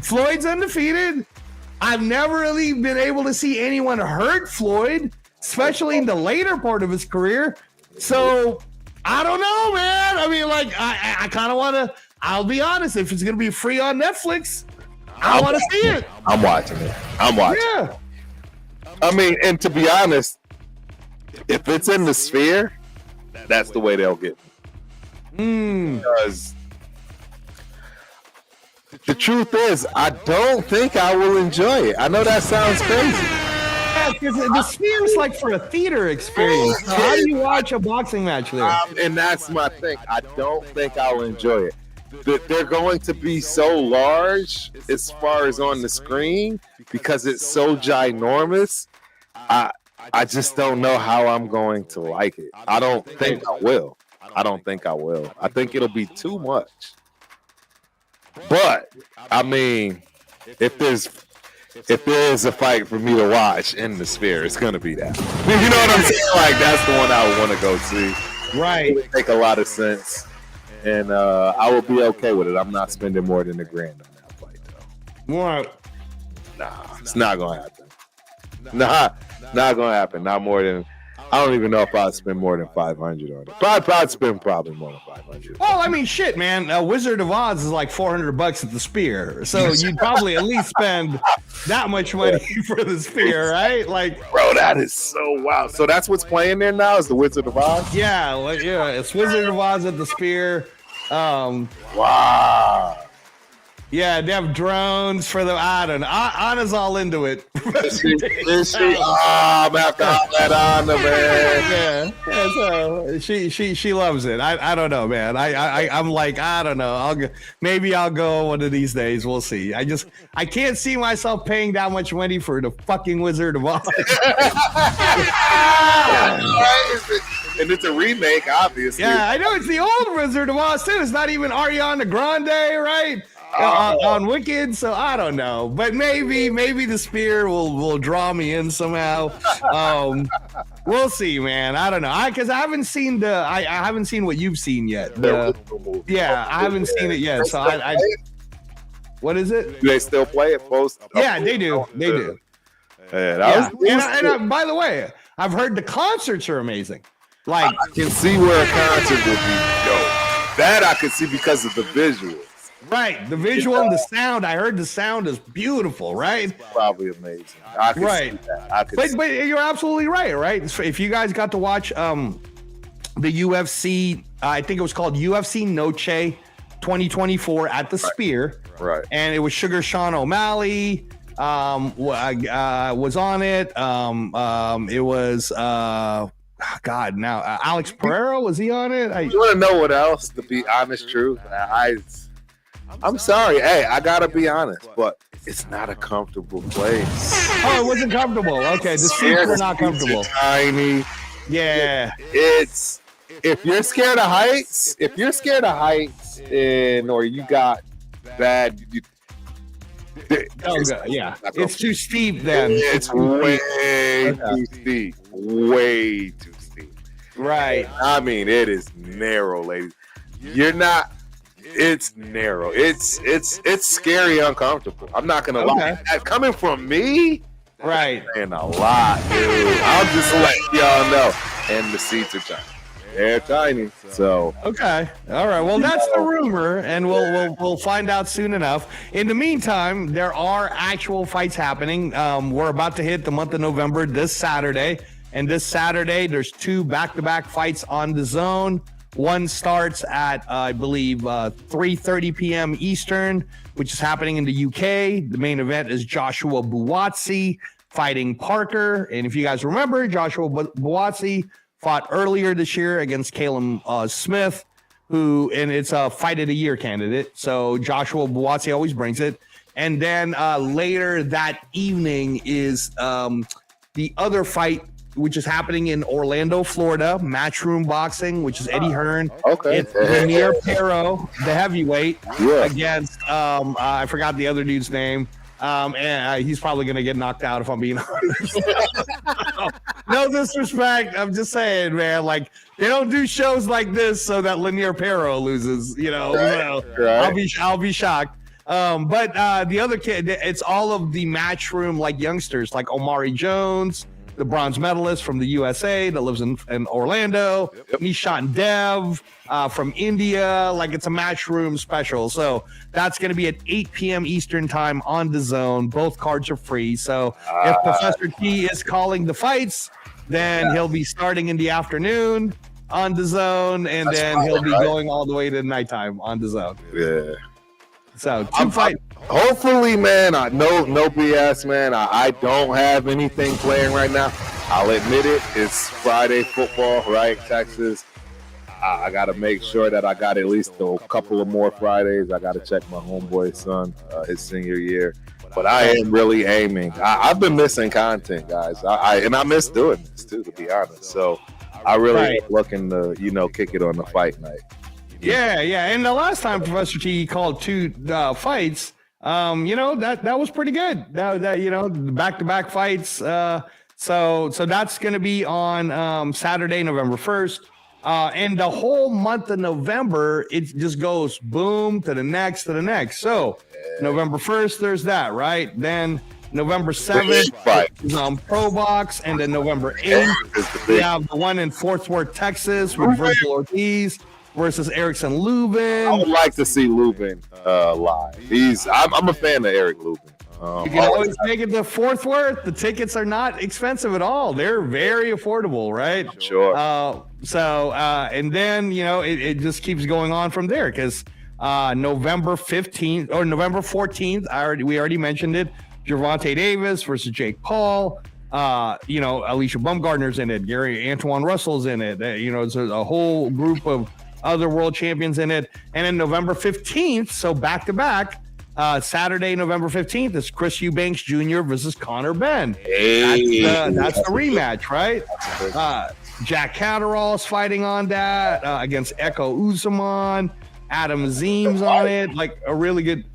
Floyd's undefeated. I've never really been able to see anyone hurt Floyd, especially in the later part of his career. So I don't know, man. I mean, like, I kind of want to, I'll be honest, if it's going to be free on Netflix, I want to see it. I'm watching it. I'm watching. Yeah. I mean, and to be honest, if it's in the Sphere, that's the way they'll get me. Because the truth is, I don't think I will enjoy it. I know that sounds crazy. Yeah, because the Sphere is like for a theater experience. So how do you watch a boxing match there? And that's my thing. I don't think I'll enjoy it. They're going to be so large as far as on the screen because it's so ginormous. I just don't know how I'm going to like it. I don't think I will. I think it'll be too much. But I mean, if there's a fight for me to watch in the Sphere, it's gonna be that. You know what I'm saying? Like that's the one I would want to go see. Right. It would make a lot of sense, and I will be okay with it. I'm not spending more than $1,000 on that fight, though. What? Nah, it's not gonna happen. Not gonna happen. Not more than. I don't even know if I'd spend more than $500 on it. But I'd spend probably more than $500. Well, I mean, shit, man. Wizard of Oz is like $400 at the Sphere, so you'd probably at least spend that much money for the Sphere, right? Like, bro, that is so wild. So that's what's playing there now is the Wizard of Oz. Yeah, like, yeah, it's Wizard of Oz at the Sphere. Wow. Yeah, they have drones for the. I don't know. Anna's all into it. Is she? Oh, I'm have to have that Anna, man. Yeah. So she loves it. I don't know, man. I'm like, I don't know. Maybe I'll go one of these days. We'll see. I can't see myself paying that much money for the fucking Wizard of Oz. And it's a remake, obviously. Yeah, I know it's the old Wizard of Oz too. It's not even Ariana Grande, right? On Wicked, so I don't know, but maybe the Sphere will draw me in somehow. We'll see, man. I don't know, because I haven't seen I haven't seen what you've seen yet. Yeah, I haven't seen it yet. So I what is it? Do they still play it post? Yeah, they do. They do. Yeah, and by the way, I've heard the concerts are amazing. Like I can see where a concert would be. That I can see because of the visuals. Right, the visual and the sound. I heard the sound is beautiful, right? It's probably amazing. I can see that. But you're absolutely right? If you guys got to watch the UFC, I think it was called UFC Noche 2024 at the Sphere. Right. And it was Sugar Sean O'Malley was on it. It was Alex Pereira, was he on it? You want to know what else? To be honest, truth, I'm sorry. Hey, I gotta be honest, but it's not a comfortable place. Oh, it wasn't comfortable. Okay, the seats were not comfortable. Tiny. Yeah. It's if you're scared of heights, or you got bad. Yeah, it's too steep. Then it's way too steep. Way too steep. Right. I mean, it is narrow, ladies. You're not. It's narrow. It's scary, uncomfortable. I'm not gonna lie. That coming from me, right? And a lot, dude. I'll just let y'all know. And the seats are tiny. They're tiny. So okay, all right. Well, that's the rumor, and we'll find out soon enough. In the meantime, there are actual fights happening. We're about to hit the month of November this Saturday. And this Saturday, there's 2 back-to-back fights on the zone. One starts at, I believe, 3:30 p.m. Eastern, which is happening in the UK. The main event is Joshua Buatsi fighting Parker. And if you guys remember, Joshua Buatsi fought earlier this year against Caleb Smith, and it's a fight of the year candidate. So Joshua Buatsi always brings it. And then later that evening is the other fight, which is happening in Orlando, Florida, Matchroom Boxing, which is Eddie Hearn. Okay. It's Lanier Pero, the heavyweight, against I forgot the other dude's name. And he's probably going to get knocked out if I'm being honest. No disrespect. I'm just saying, man, like they don't do shows like this so that Lanier Pero loses, Right. I'll be shocked. But the other kid, it's all of the Matchroom like youngsters like Omari Jones, the bronze medalist from the USA that lives in Orlando, Nishan Dev from India. Like it's a Matchroom special. So that's going to be at 8 p.m. Eastern time on the zone. Both cards are free. So if Professor T is calling the fights, then he'll be starting in the afternoon on the zone, and then he'll be going all the way to nighttime on the zone. Yeah. So two fights. Hopefully, man, no BS, man. I don't have anything playing right now. I'll admit it. It's Friday football, right? Texas. I got to make sure that I got at least a couple of more Fridays. I got to check my homeboy's son, his senior year. But I am really aiming. I've been missing content, guys. I miss doing this, too, to be honest. So I really am looking to, kick it on the fight night. Yeah. And the last time Professor T called 2 fights, that was pretty good. That back-to-back fights. So that's going to be on Saturday, November 1st. And the whole month of November, it just goes boom to the next. So November 1st, there's that, right? Then November 7th is on Pro Box, and then November 8th, we have the one in Fort Worth, Texas, with Virgil Ortiz versus Erickson Lubin. I would like to see Lubin live. I'm a fan of Eric Lubin. You can always make it to Fort Worth. The tickets are not expensive at all. They're very affordable, right? Sure. And then, it just keeps going on from there because November 15th or November 14th, we already mentioned it. Gervonta Davis versus Jake Paul. Alicia Baumgartner's in it. Gary Antoine Russell's in it. It's a whole group of other world champions in it. And then November 15th, so back to back, Saturday, November 15th, is Chris Eubanks Jr. versus Conor Benn. Hey. That's the rematch, right? Jack Catterall's fighting on that against Echo Usman. Adam Azeem's on it. Like a really good.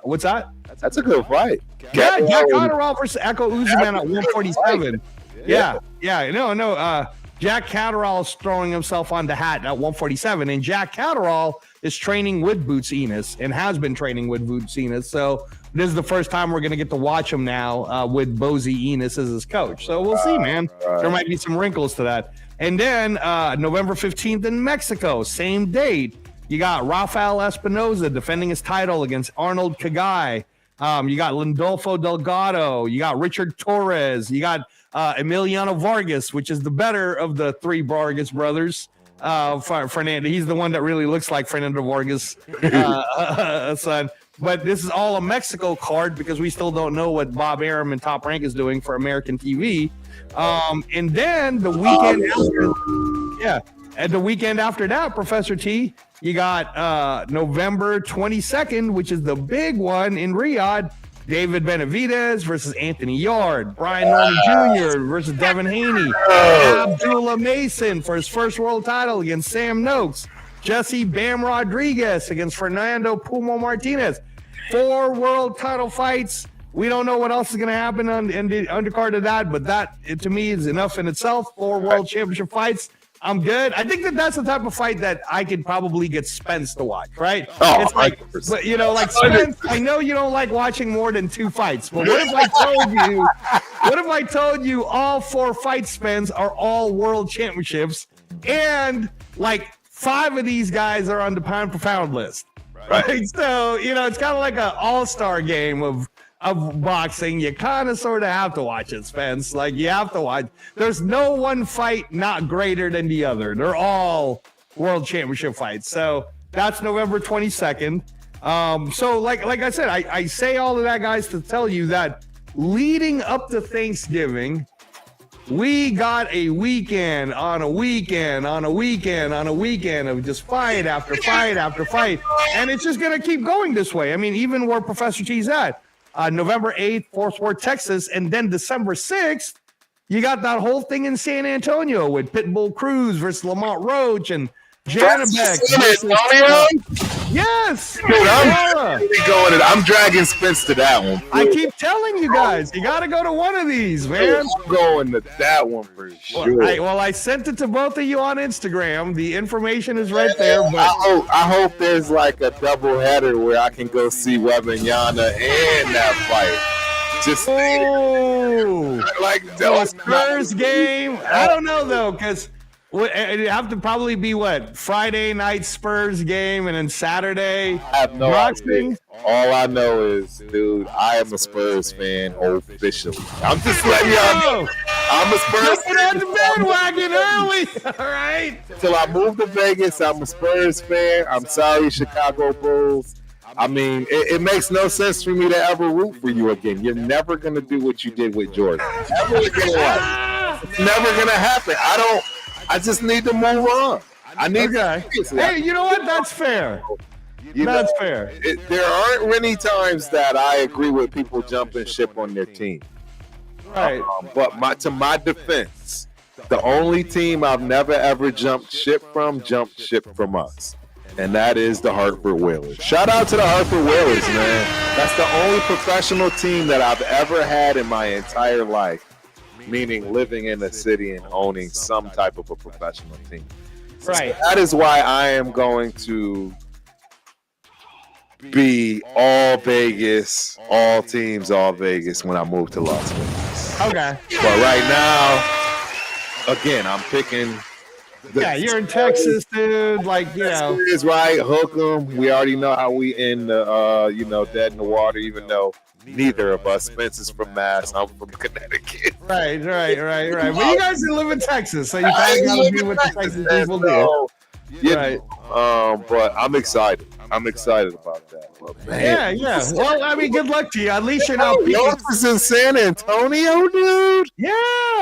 What's that? That's a good fight. Yeah, Jack Catterall versus Echo Usman at 147. Yeah. No. Jack Catterall is throwing himself on the hat at 147, and Jack Catterall is training with Boots Enos and has been training with Boots Enos. So this is the first time we're going to get to watch him now with Bozy Enos as his coach. So we'll see, man. There might be some wrinkles to that. And then November 15th in Mexico, same date, you got Rafael Espinoza defending his title against Arnold Kagai. You got Lindolfo Delgado. You got Richard Torres. You got Emiliano Vargas, which is the better of the 3 Vargas brothers. Fernando, he's the one that really looks like Fernando Vargas' son. But this is all a Mexico card because we still don't know what Bob Arum and Top Rank is doing for American TV. And then the weekend after that, Professor T, you got November 22nd, which is the big one in Riyadh. David Benavidez versus Anthony Yard. Brian Norman Jr. versus Devin Haney. Abdullah Mason for his first world title against Sam Noakes. Jesse Bam Rodriguez against Fernando Pumo Martinez. 4 world title fights. We don't know what else is going to happen in the undercard of that, but that, to me, is enough in itself. 4 world championship fights. I'm good. I think that's the type of fight that I could probably get Spence to watch, right? Oh, it's like, but Spence, I know you don't like watching more than 2 fights, but what if I told you all 4 fights, Spence, are all world championships, and like 5 of these guys are on the pound for pound list, right? So, it's kind of like an all-star game of of boxing, you kind of sort of have to watch it, Spence. Like, you have to watch. There's no one fight not greater than the other. They're all world championship fights. So that's November 22nd. So like I said, I say all of that, guys, to tell you that leading up to Thanksgiving, we got a weekend on a weekend on a weekend on a weekend of just fight after fight after fight. And it's just going to keep going this way. I mean, even where Professor T's at, November 8th, Fort Worth, Texas, and then December 6th, you got that whole thing in San Antonio with Pitbull Cruz versus Lamont Roach and Janabek. Yes. Dude, I'm dragging Spence to that one. I keep telling you guys, you got to go to one of these, man. I'm going to that one for sure. I sent it to both of you on Instagram. The information is right there. But I hope there's like a double header where I can go see Webinyana and that fight. Just like the Spurs game. I don't know though, because it'd have to probably be Friday night Spurs game and then Saturday. I have no idea. All I know is, dude, I am a Spurs fan officially. I'm just letting y'all know. I'm a Spurs fan. On the bandwagon early. All right. Till I move to Vegas, I'm a Spurs fan. I'm sorry, Chicago Bulls. I mean, it makes no sense for me to ever root for you again. You're never going to do what you did with Jordan. Never again. It's never going to happen. I just need to move on. Hey, you know what? That's fair. That's fair. There aren't many times that I agree with people jumping ship on their team. Right. But to my defense, the only team I've never ever jumped ship from us. And that is the Hartford Whalers. Shout out to the Hartford Whalers, man. That's the only professional team that I've ever had in my entire life. Meaning living in a city and owning some type of a professional team. Right. So that is why I am going to be all Vegas, all teams, all Vegas when I move to Las Vegas. Okay. But right now, again, I'm picking. You're in Texas, dude. Like, is right. Hook 'em. We already know how we end the, dead in the water, even though neither of us. Spence is from Mass. I'm from Connecticut. Right. But you guys live in Texas, so you kind of got to do what the Texas people do. Right. But I'm excited. I'm excited about that. But, man, yeah. Well, I mean, good luck to you. At least you're not. Yours is in San Antonio, dude. Yeah,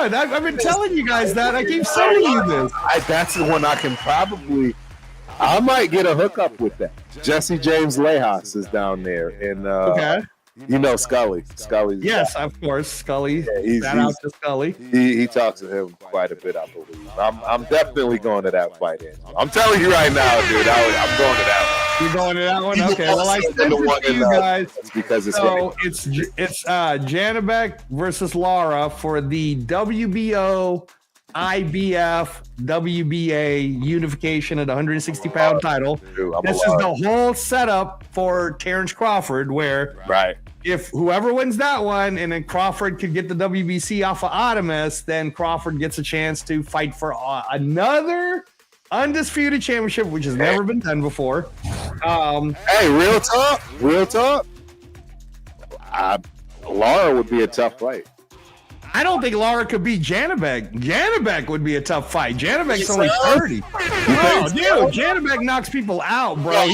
I've been telling you guys that. I keep sending you this. That's the one I can probably. I might get a hookup with that. Jesse James Lejas is down there, and okay. You know Scully. Scully's of course, Scully. Yeah, shout out to Scully. He talks to him quite a bit, I believe. I'm definitely going to that fight. I'm telling you right now, dude. I'm going to that one. You're going to that one? Okay. Well, I sent it to you guys. Because it's Janabek versus Lara for the WBO, IBF, WBA unification at the 160-pound title. This is the whole setup for Terrence Crawford, where if whoever wins that one and then Crawford could get the WBC off of Artemis, then Crawford gets a chance to fight for another undisputed championship, which has never been done before. Hey, real talk. Lara would be a tough fight. I don't think Lara could beat Janabek. Janabek would be a tough fight. Janabek's only 30. Bro, dude, Janabek knocks people out, bro.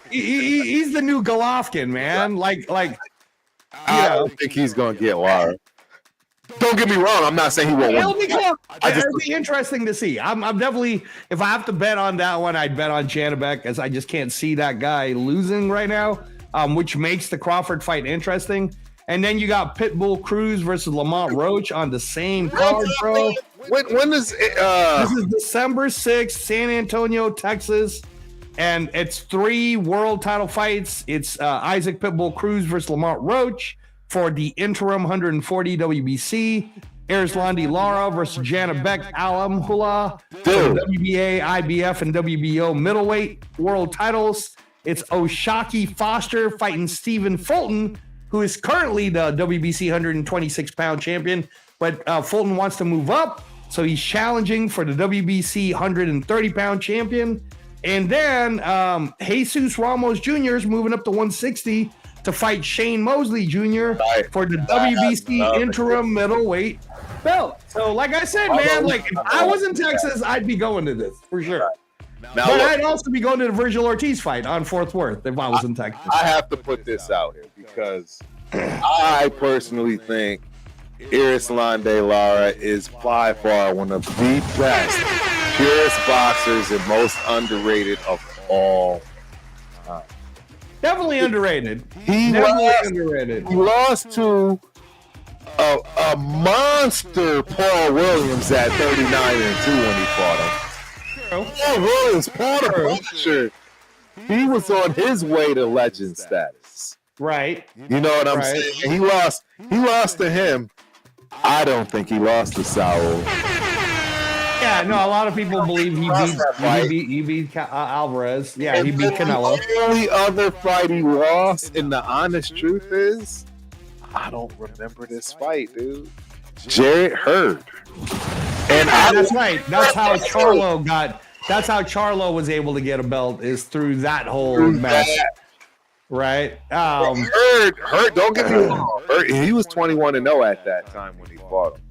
He's the new Golovkin, man. I don't think he's gonna get Lara. Don't get me wrong. I'm not saying he won't win. It'll be interesting to see. I'm definitely, if I have to bet on that one, I'd bet on Janabek, as I just can't see that guy losing right now, which makes the Crawford fight interesting. And then you got Pitbull Cruz versus Lamont Roach on the same card, bro. When is it? This is December 6th, San Antonio, Texas. And it's 3 world title fights. It's Isaac Pitbull Cruz versus Lamont Roach for the interim 140 WBC. Erzlandi Lara versus Janabek Alamhula for the WBA, IBF, and WBO middleweight world titles. It's Oshaki Foster fighting Stephen Fulton, who is currently the WBC 126-pound champion, but Fulton wants to move up, so he's challenging for the WBC 130-pound champion. And then Jesus Ramos Jr. is moving up to 160 to fight Shane Mosley Jr. Right. for the WBC interim middleweight belt. So, like I said, man, like if I was in Texas, I'd be going to this for sure. Now, But look, I'd also be going to the Virgil Ortiz fight on Fort Worth if I was in Texas. I have to put this out here because I personally think Erislandy Lara is by far one of the best, purest boxers and most underrated of all time. Definitely underrated. He lost to a monster Paul Williams at 39-2 when he fought him. Paul Williams, Paul the Punisher, he was on his way to legend status. Right. You know what I'm saying? He lost to him. I don't think he lost to Saul. Yeah, no, a lot of people believe he beat Alvarez. Yeah, he beat Canelo. The only other fight he lost, and the honest truth is, I don't remember this fight, dude. Jarrett Hurd. And that's right. That's how Charlo was able to get a belt, is through that whole match. Right. Hurd, don't get me wrong. He was 21-0 at that time when he fought him.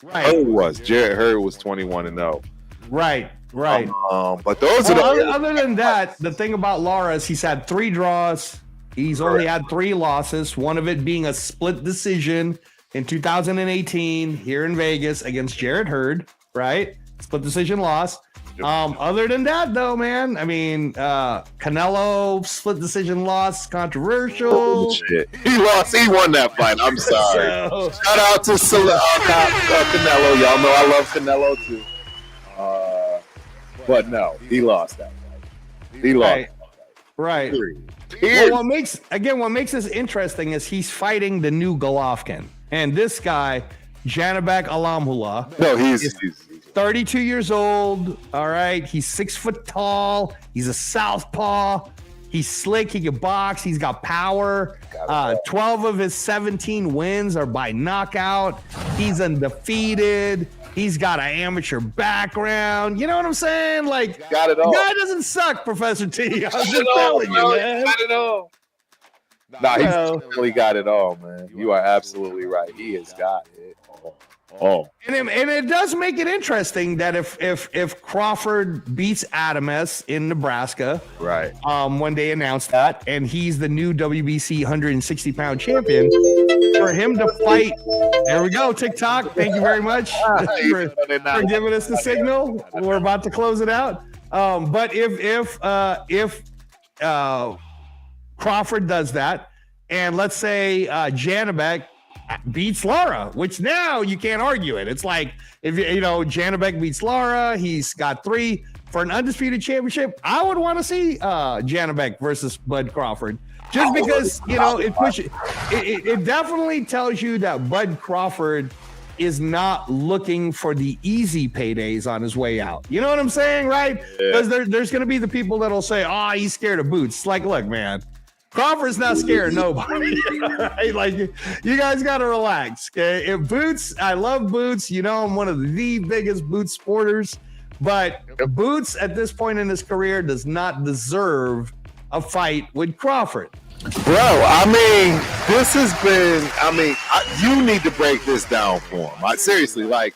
Right. Jarrett Hurd was 21-0. Right. But those are other than that, the thing about Lara is he's had 3 draws. He's only had 3 losses, one of it being a split decision in 2018 here in Vegas against Jarrett Hurd, right? Split decision loss. Other than that, though, man, I mean, Canelo split decision loss, controversial. Shit. He lost. He won that fight. I'm sorry. Shout out to Canelo. Y'all know I love Canelo too. But no, he lost that fight. He lost. Right. Period. Well, what makes this interesting is he's fighting the new Golovkin, and this guy, Janibek Alamhullah. No, he's 32 years old. All right. He's 6 foot tall. He's a southpaw. He's slick. He can box. He's got power. 12 of his 17 wins are by knockout. He's undefeated. He's got an amateur background. You know what I'm saying? Like, got it all. The guy doesn't suck, Professor T. I'm just telling you, man. Got it all. Nah, he's definitely got it all, man. You are absolutely right. He has got it all. And it does make it interesting that if Crawford beats Adames in Nebraska, right? When they announced that, and he's the new WBC 160-pound champion, for him to fight. There we go, TikTok. Thank you very much for giving us the signal. We're about to close it out. But if Crawford does that, and let's say Janibek beats Lara, which now you can't argue it. It's like, if Janibek beats Lara, he's got 3 for an undisputed championship. I would want to see Janibek versus Bud Crawford, just because it definitely tells you that Bud Crawford is not looking for the easy paydays on his way out. You know what I'm saying, right? Because there's going to be the people that'll say, he's scared of boots. Like, look, man, Crawford's not scared of nobody. Right? Like, you guys got to relax. Okay? If Boots, I love Boots. I'm one of the biggest Boots supporters. But Boots, at this point in his career, does not deserve a fight with Crawford. Bro, I mean, this has been, you need to break this down for him. Seriously, like,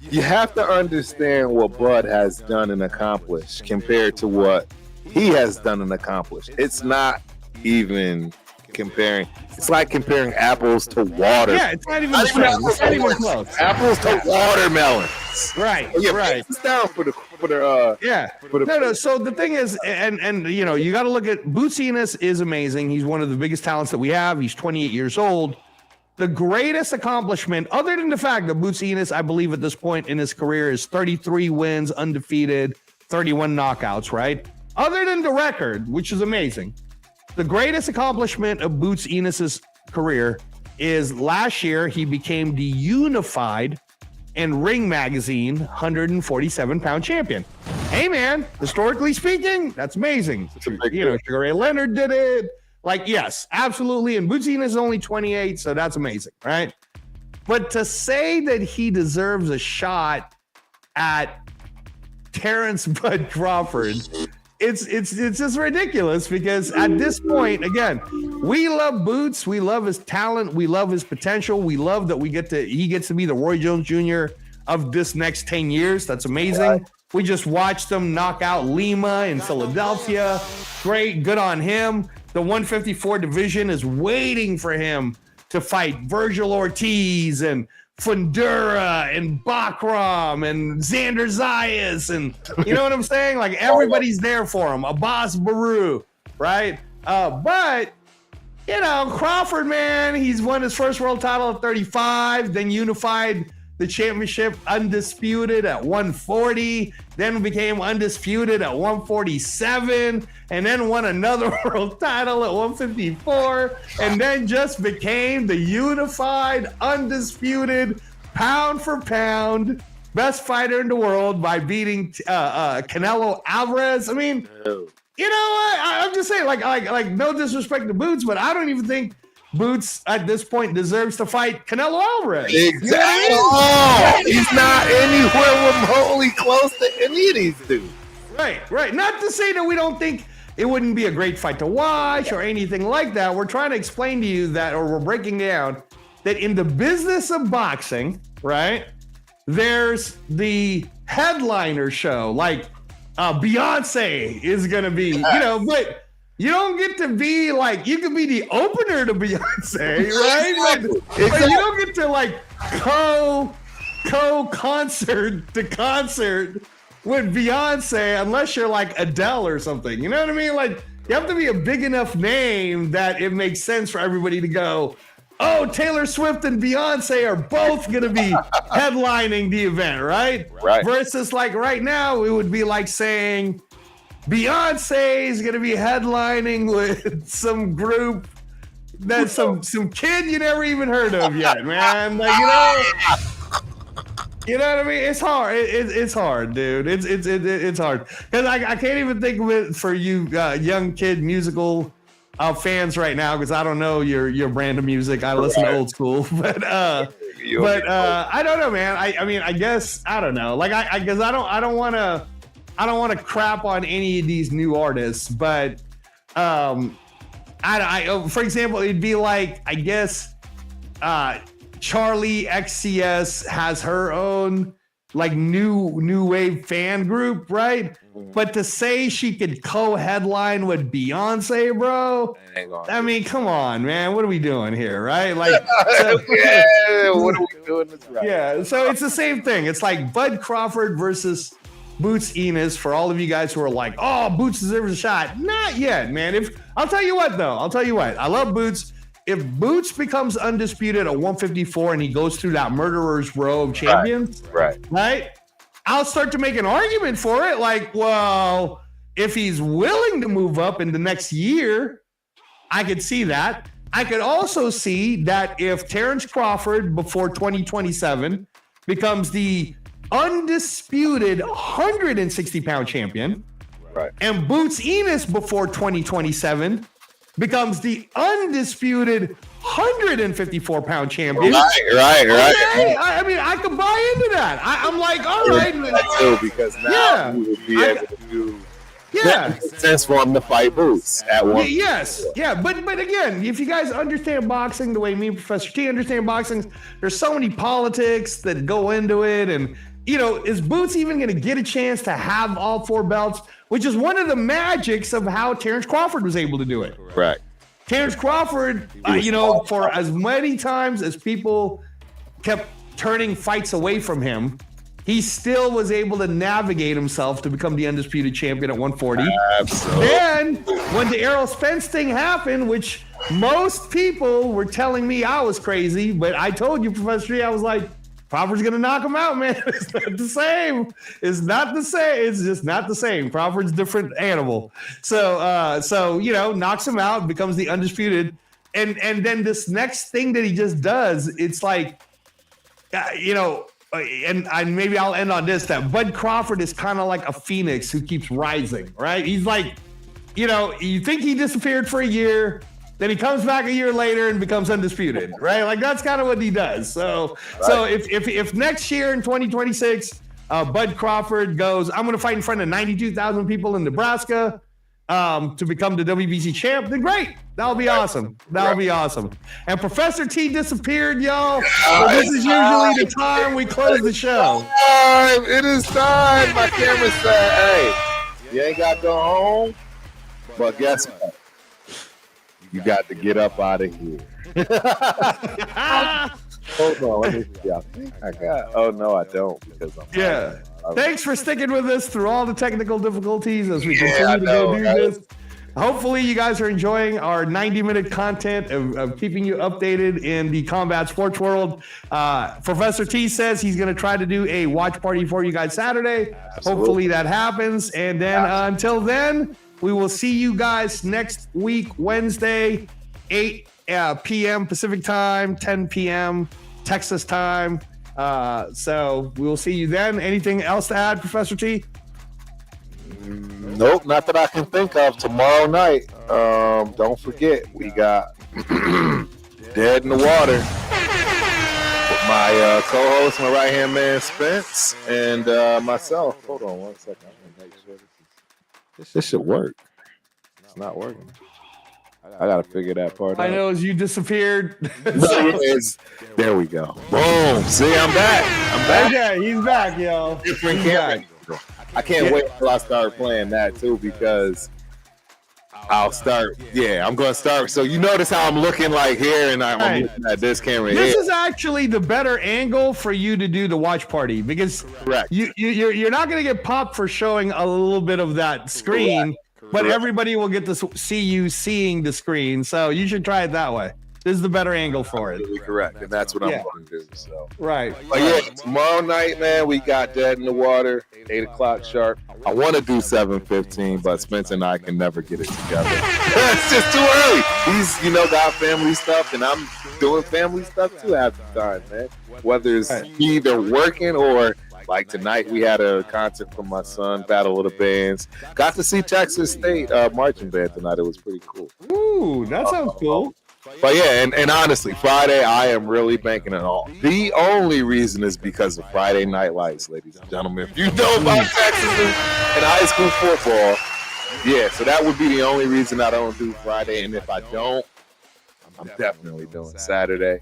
you have to understand what Bud has done and accomplished compared to what he has done and accomplished. It's not even comparing. It's like comparing apples to water. Yeah, it's not even close. It's not even close. Apples to watermelons. Right. Right. It's down for the No. So the thing is, and you got to look at Boots Ennis is amazing. He's one of the biggest talents that we have. He's 28 years old. The greatest accomplishment, other than the fact that Boots Ennis, I believe at this point in his career, is 33 wins, undefeated, 31 knockouts, right? Other than the record, which is amazing, the greatest accomplishment of Boots Ennis's career is last year he became the unified and Ring Magazine 147-pound champion. Hey, man, historically speaking, that's amazing. Sugar Ray Leonard did it. Like, yes, absolutely. And Boots Ennis is only 28, so that's amazing, right? But to say that he deserves a shot at Terrence Bud Crawford it's just ridiculous because at this point, again, we love Boots. We love his talent. We love his potential. We love that he gets to be the Roy Jones Jr. of this next 10 years. That's amazing. Right. We just watched him knock out Lima in Philadelphia. Great, good on him. The 154 division is waiting for him to fight Virgil Ortiz and Fundura and Bakram and Xander Zayas, and you know what I'm saying? Like everybody's there for him. Abbas Baru, right? But you know, Crawford, man, he's won his first world title at 35, then unified the championship undisputed at 140, then became undisputed at 147, and then won another world title at 154, and then just became the unified, undisputed, pound for pound best fighter in the world by beating Canelo Alvarez. I mean, you know what? I'm just saying, like, no disrespect to Boots, but I don't even think Boots at this point deserves to fight Canelo Alvarez. Exactly. Oh, he's not anywhere remotely close to any of these dudes. Right. Not to say that we don't think it wouldn't be a great fight to watch or anything like that. We're trying to explain to you that, or we're breaking down that in the business of boxing, right, there's the headliner show, like Beyonce is going to be, you know, but you don't get to be like, you can be the opener to Beyonce, right? But you don't get to like co-concert to concert with Beyonce unless you're like Adele or something. You know what I mean? Like you have to be a big enough name that it makes sense for everybody to go, oh, Taylor Swift and Beyonce are both going to be headlining the event, right? Right. Versus like right now, it would be like saying, Beyonce is gonna be headlining with some group that's some kid you never even heard of yet, man. Like you know what I mean? It's hard. It's hard, dude. It's hard because I can't even think of it for you young kid musical fans right now because I don't know your brand of music. I listen to old school, but I don't know, man. I mean, I guess I don't know. Like I guess I don't want to crap on any of these new artists, but for example, it'd be like, I guess Charlie XCS has her own like new wave fan group, right? But to say she could co-headline with Beyonce, bro, I mean, come on, man, what are we doing here, right? Like, what are we doing this right? Yeah, so it's the same thing. It's like Bud Crawford versus Boots Enos for all of you guys who are like, oh, Boots deserves a shot. Not yet, man. I'll tell you what, though. I love Boots. If Boots becomes undisputed at 154 and he goes through that murderer's row of champions, right? I'll start to make an argument for it. Like, well, if he's willing to move up in the next year, I could see that. I could also see that if Terrence Crawford before 2027 becomes the undisputed 160-pound champion, right, and Boots Enos before 2027 becomes the undisputed 154-pound champion. Right. Okay, I mean, I could buy into that. I'm like, all right. Too, because now we would be able to makes sense for him to fight Boots at one. Yes, but again, if you guys understand boxing the way me and Professor T understand boxing, there's so many politics that go into it, and you know, is Boots even going to get a chance to have all four belts? Which is one of the magics of how Terrence Crawford was able to do it. Right. Terrence Crawford, you know, for as many times as people kept turning fights away from him, he still was able to navigate himself to become the undisputed champion at 140. Absolutely. Then, when the Errol Spence thing happened, which most people were telling me I was crazy, but I told you, Professor T, I was like, Crawford's gonna knock him out, man. It's not the same. It's not the same. It's just not the same. Crawford's a different animal. So you know, knocks him out, becomes the undisputed, and then this next thing that he just does, it's like, you know, and maybe I'll end on this: that Bud Crawford is kind of like a phoenix who keeps rising, right? He's like, you know, you think he disappeared for a year. Then he comes back a year later and becomes undisputed, right? Like that's kind of what he does. So if next year in 2026, Bud Crawford goes, I'm going to fight in front of 92,000 people in Nebraska to become the WBC champ, then great. That'll be awesome. That'll be awesome. And Professor T disappeared, y'all. So this is usually the time we close the show. It is time. My camera said, hey, you ain't got to go home, but guess what? You got to get up out of here. Hold on, let me see. I think I got. Oh no, I don't because I'm. Thanks for sticking with us through all the technical difficulties as we continue to go do this. Hopefully, you guys are enjoying our 90-minute content of keeping you updated in the combat sports world. Professor T says he's going to try to do a watch party for you guys Saturday. Absolutely. Hopefully that happens. And then until then, we will see you guys next week, Wednesday, 8 p.m. Pacific time, 10 p.m. Texas time. So we will see you then. Anything else to add, Professor T? Nope, not that I can think of. Tomorrow night, don't forget, we got Dead in the Water with my co-host, my right-hand man, Spence, and myself. Hold on one second. I'm going to make sure this should work. It's not working. I got to figure that part out. I know as you disappeared. There we go. Boom. See, I'm back. Yeah, he's back, yo. Different camera. I can't wait until I start playing that too because I'll start. Yeah, I'm going to start. So you notice how I'm looking like here and I'm looking at this camera This here. is actually the better angle for you to do the watch party because you're not going to get popped for showing a little bit of that screen, but everybody will get to see you seeing the screen. So you should try it that way. This is the better angle for it. Absolutely correct, and that's what I'm going to do. So right. But yeah, tomorrow night, man, we got Dead in the Water, 8 o'clock sharp. I want to do 7:15, but Spence and I can never get it together. It's just too early. He's, got family stuff, and I'm doing family stuff too half the time, man. Whether it's either working or like tonight, we had a concert from my son, Battle of the Bands. Got to see Texas State marching band tonight. It was pretty cool. Ooh, that sounds cool. But yeah, and honestly, Friday, I am really banking it all. The only reason is because of Friday Night Lights, ladies and gentlemen. If you know about Texas and high school football, so that would be the only reason I don't do Friday. And if I don't, I'm definitely doing Saturday.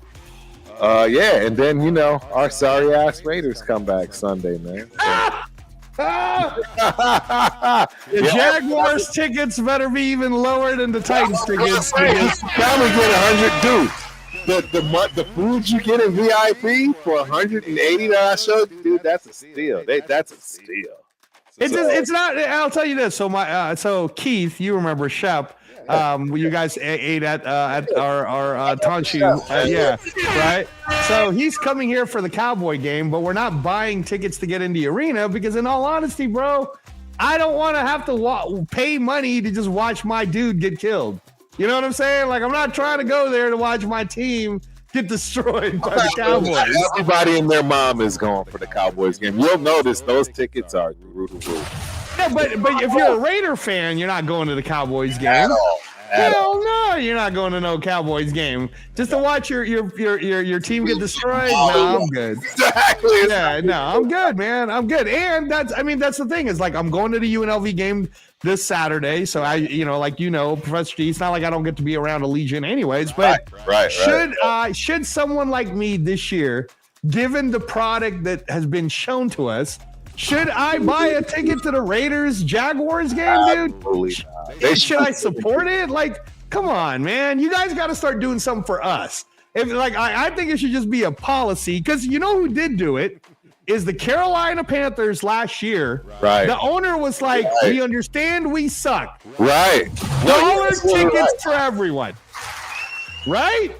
And then, our sorry-ass Raiders come back Sunday, man. The Jaguars tickets better be even lower than the Titans tickets. Probably get 100, dude. The food you get in VIP for 180 that I showed you, dude, that's a steal. That's a steal. It's not. I'll tell you this. So Keith, you remember Shep? You guys ate at our Tonshu, right? So he's coming here for the Cowboy game, but we're not buying tickets to get in the arena because, in all honesty, bro, I don't want to have to pay money to just watch my dude get killed. You know what I'm saying? Like, I'm not trying to go there to watch my team get destroyed by the Cowboys. Everybody and their mom is going for the Cowboys game. You'll notice those tickets are through the roof. Yeah, but if you're a Raider fan, you're not going to the Cowboys game. Hell no, you're not going to no Cowboys game just to watch your team get destroyed. No, I'm good. Exactly. Yeah, no, I'm good, man. I'm good. And that's the thing is, like, I'm going to the UNLV game this Saturday, so Professor G, it's not like I don't get to be around Allegiant anyways. But should someone like me this year, given the product that has been shown to us, should I buy a ticket to the Raiders Jaguars game, dude? Should I support it? Like, come on, man. You guys got to start doing something for us. I think it should just be a policy, because you know who did do it is the Carolina Panthers last year. Right. The owner was like, we understand we suck. Right. Dollar tickets for everyone. Right?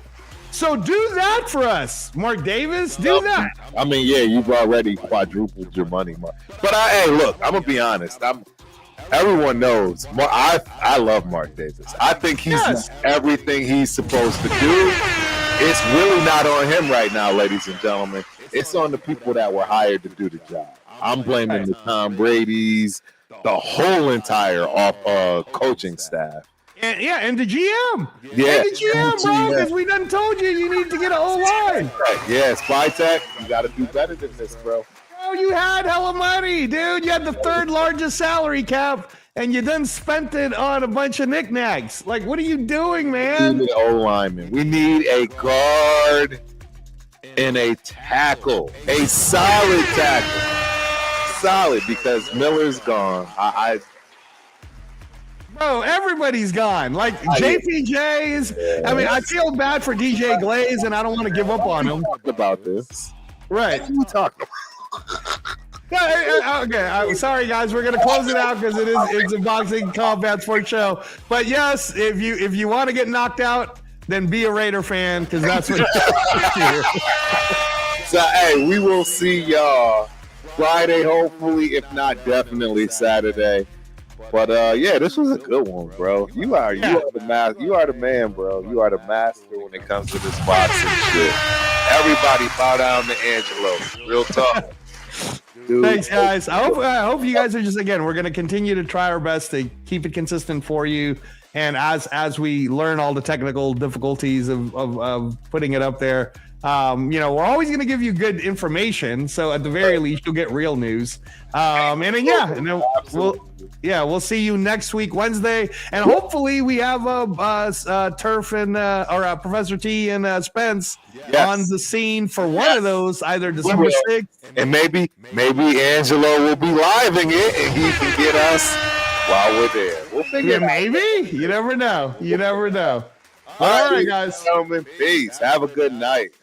So do that for us, Mark Davis. Do that. I mean, you've already quadrupled your money, Mark. But look, I'm gonna be honest. Everyone knows. I love Mark Davis. I think he's done everything he's supposed to do. It's really not on him right now, ladies and gentlemen. It's on the people that were hired to do the job. I'm blaming the Tom Brady's, the whole entire coaching staff. And the GM. Yeah. And the GM, bro, because we done told you need to get an O-line. Right. Yeah, Spy Tech, you got to do better than this, bro. know you had hella money, dude. You had the third largest salary cap, and you then spent it on a bunch of knickknacks. Like, what are you doing, man? We need an O-lineman. We need a guard and a tackle. A solid tackle. Solid, because Miller's gone. Bro, everybody's gone. Like JPJ's. I mean, I feel bad for DJ Glaze, and I don't want to give up on him. About this. Right. What are you talking about? Okay. Sorry, guys. We're gonna close it out because it's a boxing combat sports show. But yes, if you want to get knocked out, then be a Raider fan because that's what. So hey, we will see y'all Friday, hopefully, if not definitely Saturday. But yeah, this was a good one, bro. You are the master. You are the man, bro. You are the master when it comes to this boxing shit. Everybody bow down to Angelo. Real talk. Dude. Thanks, guys. I hope you guys are just, again, we're going to continue to try our best to keep it consistent for you. And as we learn all the technical difficulties of putting it up there, we're always going to give you good information. So at the very least, you'll get real news. And then we'll see you next week, Wednesday. And hopefully we have Turf and or Professor T and Spence on the scene for one of those, either December 6th. And maybe Angelo will be living it and he can get us while we're there. We'll figure it out. Maybe. You never know. All right, guys. Gentlemen, peace. Have a good night.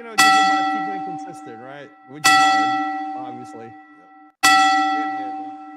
Just about keeping it consistent, right? Which is hard, obviously.